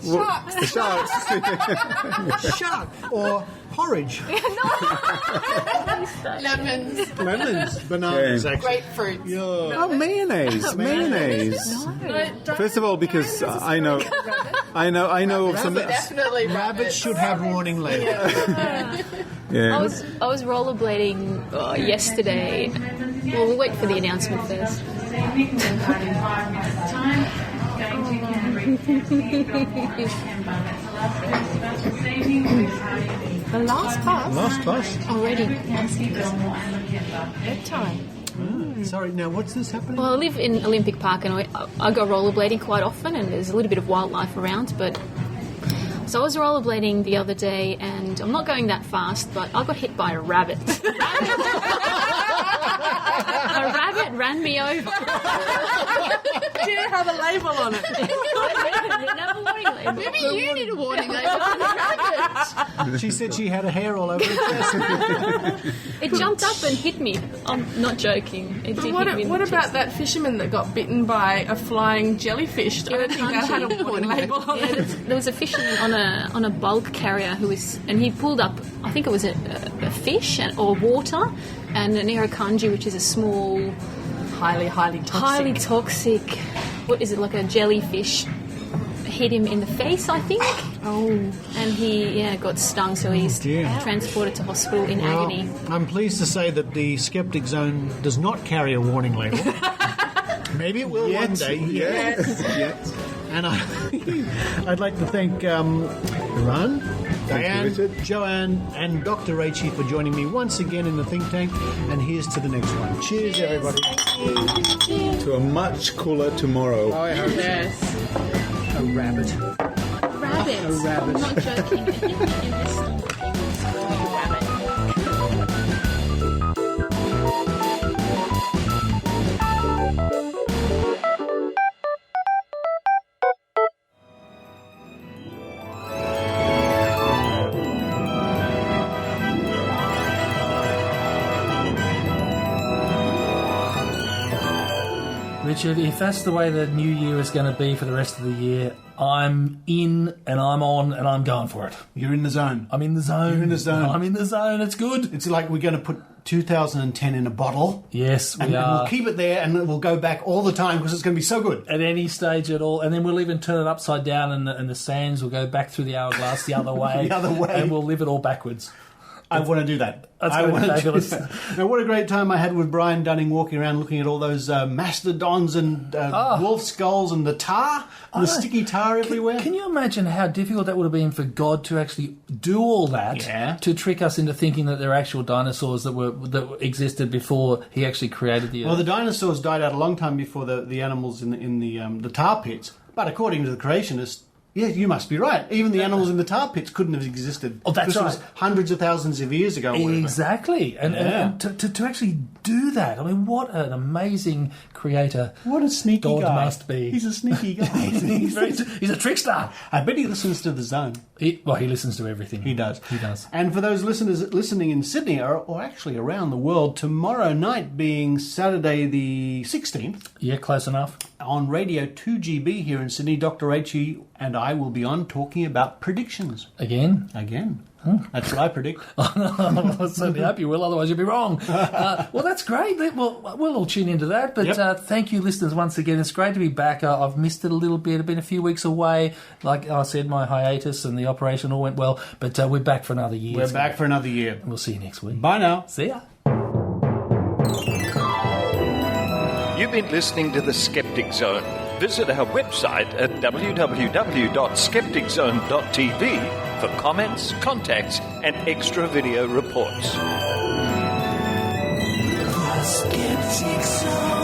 Sharks. The sharks. Shark or porridge. Lemons. Bananas. Yeah. Grapefruit. Oh, mayonnaise. First of all, because I know of some. Definitely Rabbits should have warning labels. Yeah. I was rollerblading yesterday. Well, we'll wait for the announcement first. The last class? Already. Bedtime. Sorry, now what's this happening? Well, I live in Olympic Park and I go rollerblading quite often, and there's a little bit of wildlife around, but... So I was rollerblading the other day, and I'm not going that fast, but I got hit by a rabbit. A rabbit ran me over. Did it have a label on it? It didn't have a warning label. Maybe you need a warning label for the rabbit. She said she had a hair all over her chest. It jumped up and hit me. I'm not joking. It did hit me. What about that fisherman that got bitten by a flying jellyfish? I don't think that had a warning label on it. There was a fisherman on a bulk carrier and he pulled up, I think it was a fish or water, and an Erakanji, which is a small, highly toxic. What is it, like a jellyfish? Hit him in the face, I think. Oh. And he got stung, so he's transported to hospital in agony. I'm pleased to say that the Skeptic Zone does not carry a warning label. Maybe it will one day. Yes. And I'd like to thank Eran, Dianne, Joanne, and Dr. Rachael for joining me once again in the think tank. And here's to the next one. Cheers, everybody. To a much cooler tomorrow. Oh, I hope. Yes. A rabbit. Rabbit. A rabbit. I'm not joking. I think in this it's called a rabbit. Richard, if that's the way the new year is going to be for the rest of the year, I'm in and I'm on and I'm going for it. You're in the zone. I'm in the zone. You're in the zone. I'm in the zone. It's good. It's like we're going to put 2010 in a bottle. Yes, we and are. We'll keep it there and we'll go back all the time because it's going to be so good. At any stage at all. And then we'll even turn it upside down and the sands will go back through the hourglass the other way. The other way. And we'll live it all backwards. I want to do that. That's going to be fabulous. Now, what a great time I had with Brian Dunning walking around looking at all those mastodons and wolf skulls and the tar, and the sticky tar everywhere. Can you imagine how difficult that would have been for God to actually do all that to trick us into thinking that there are actual dinosaurs that existed before he actually created the Earth? Well, the dinosaurs died out a long time before the animals in the tar pits. But according to the creationists, yeah, you must be right. Even the animals in the tar pits couldn't have existed. Oh, that's right. It was hundreds of thousands of years ago. Exactly. And to actually do that, I mean, what an amazing creator. What a sneaky God guy. must be. He's a sneaky guy. He's a trickster. I bet he listens to The Zone. He listens to everything. He does. He does. And for those listeners listening in Sydney, or actually around the world, tomorrow night being Saturday the 16th. Yeah, close enough. On Radio 2GB here in Sydney, Dr. Rachael and I will be on talking about predictions. Again? That's what I predict. I certainly hope you will, otherwise you'll be wrong. Well, that's great. We'll all tune into that. But thank you, listeners, once again. It's great to be back. I've missed it a little bit. I've been a few weeks away. Like I said, my hiatus and the operation all went well. But we're back for another year. We're back for another year. We'll see you next week. Bye now. See ya. You've been listening to The Skeptic Zone. Visit our website at www.skepticzone.tv for comments, contacts, and extra video reports. The Skeptic Zone.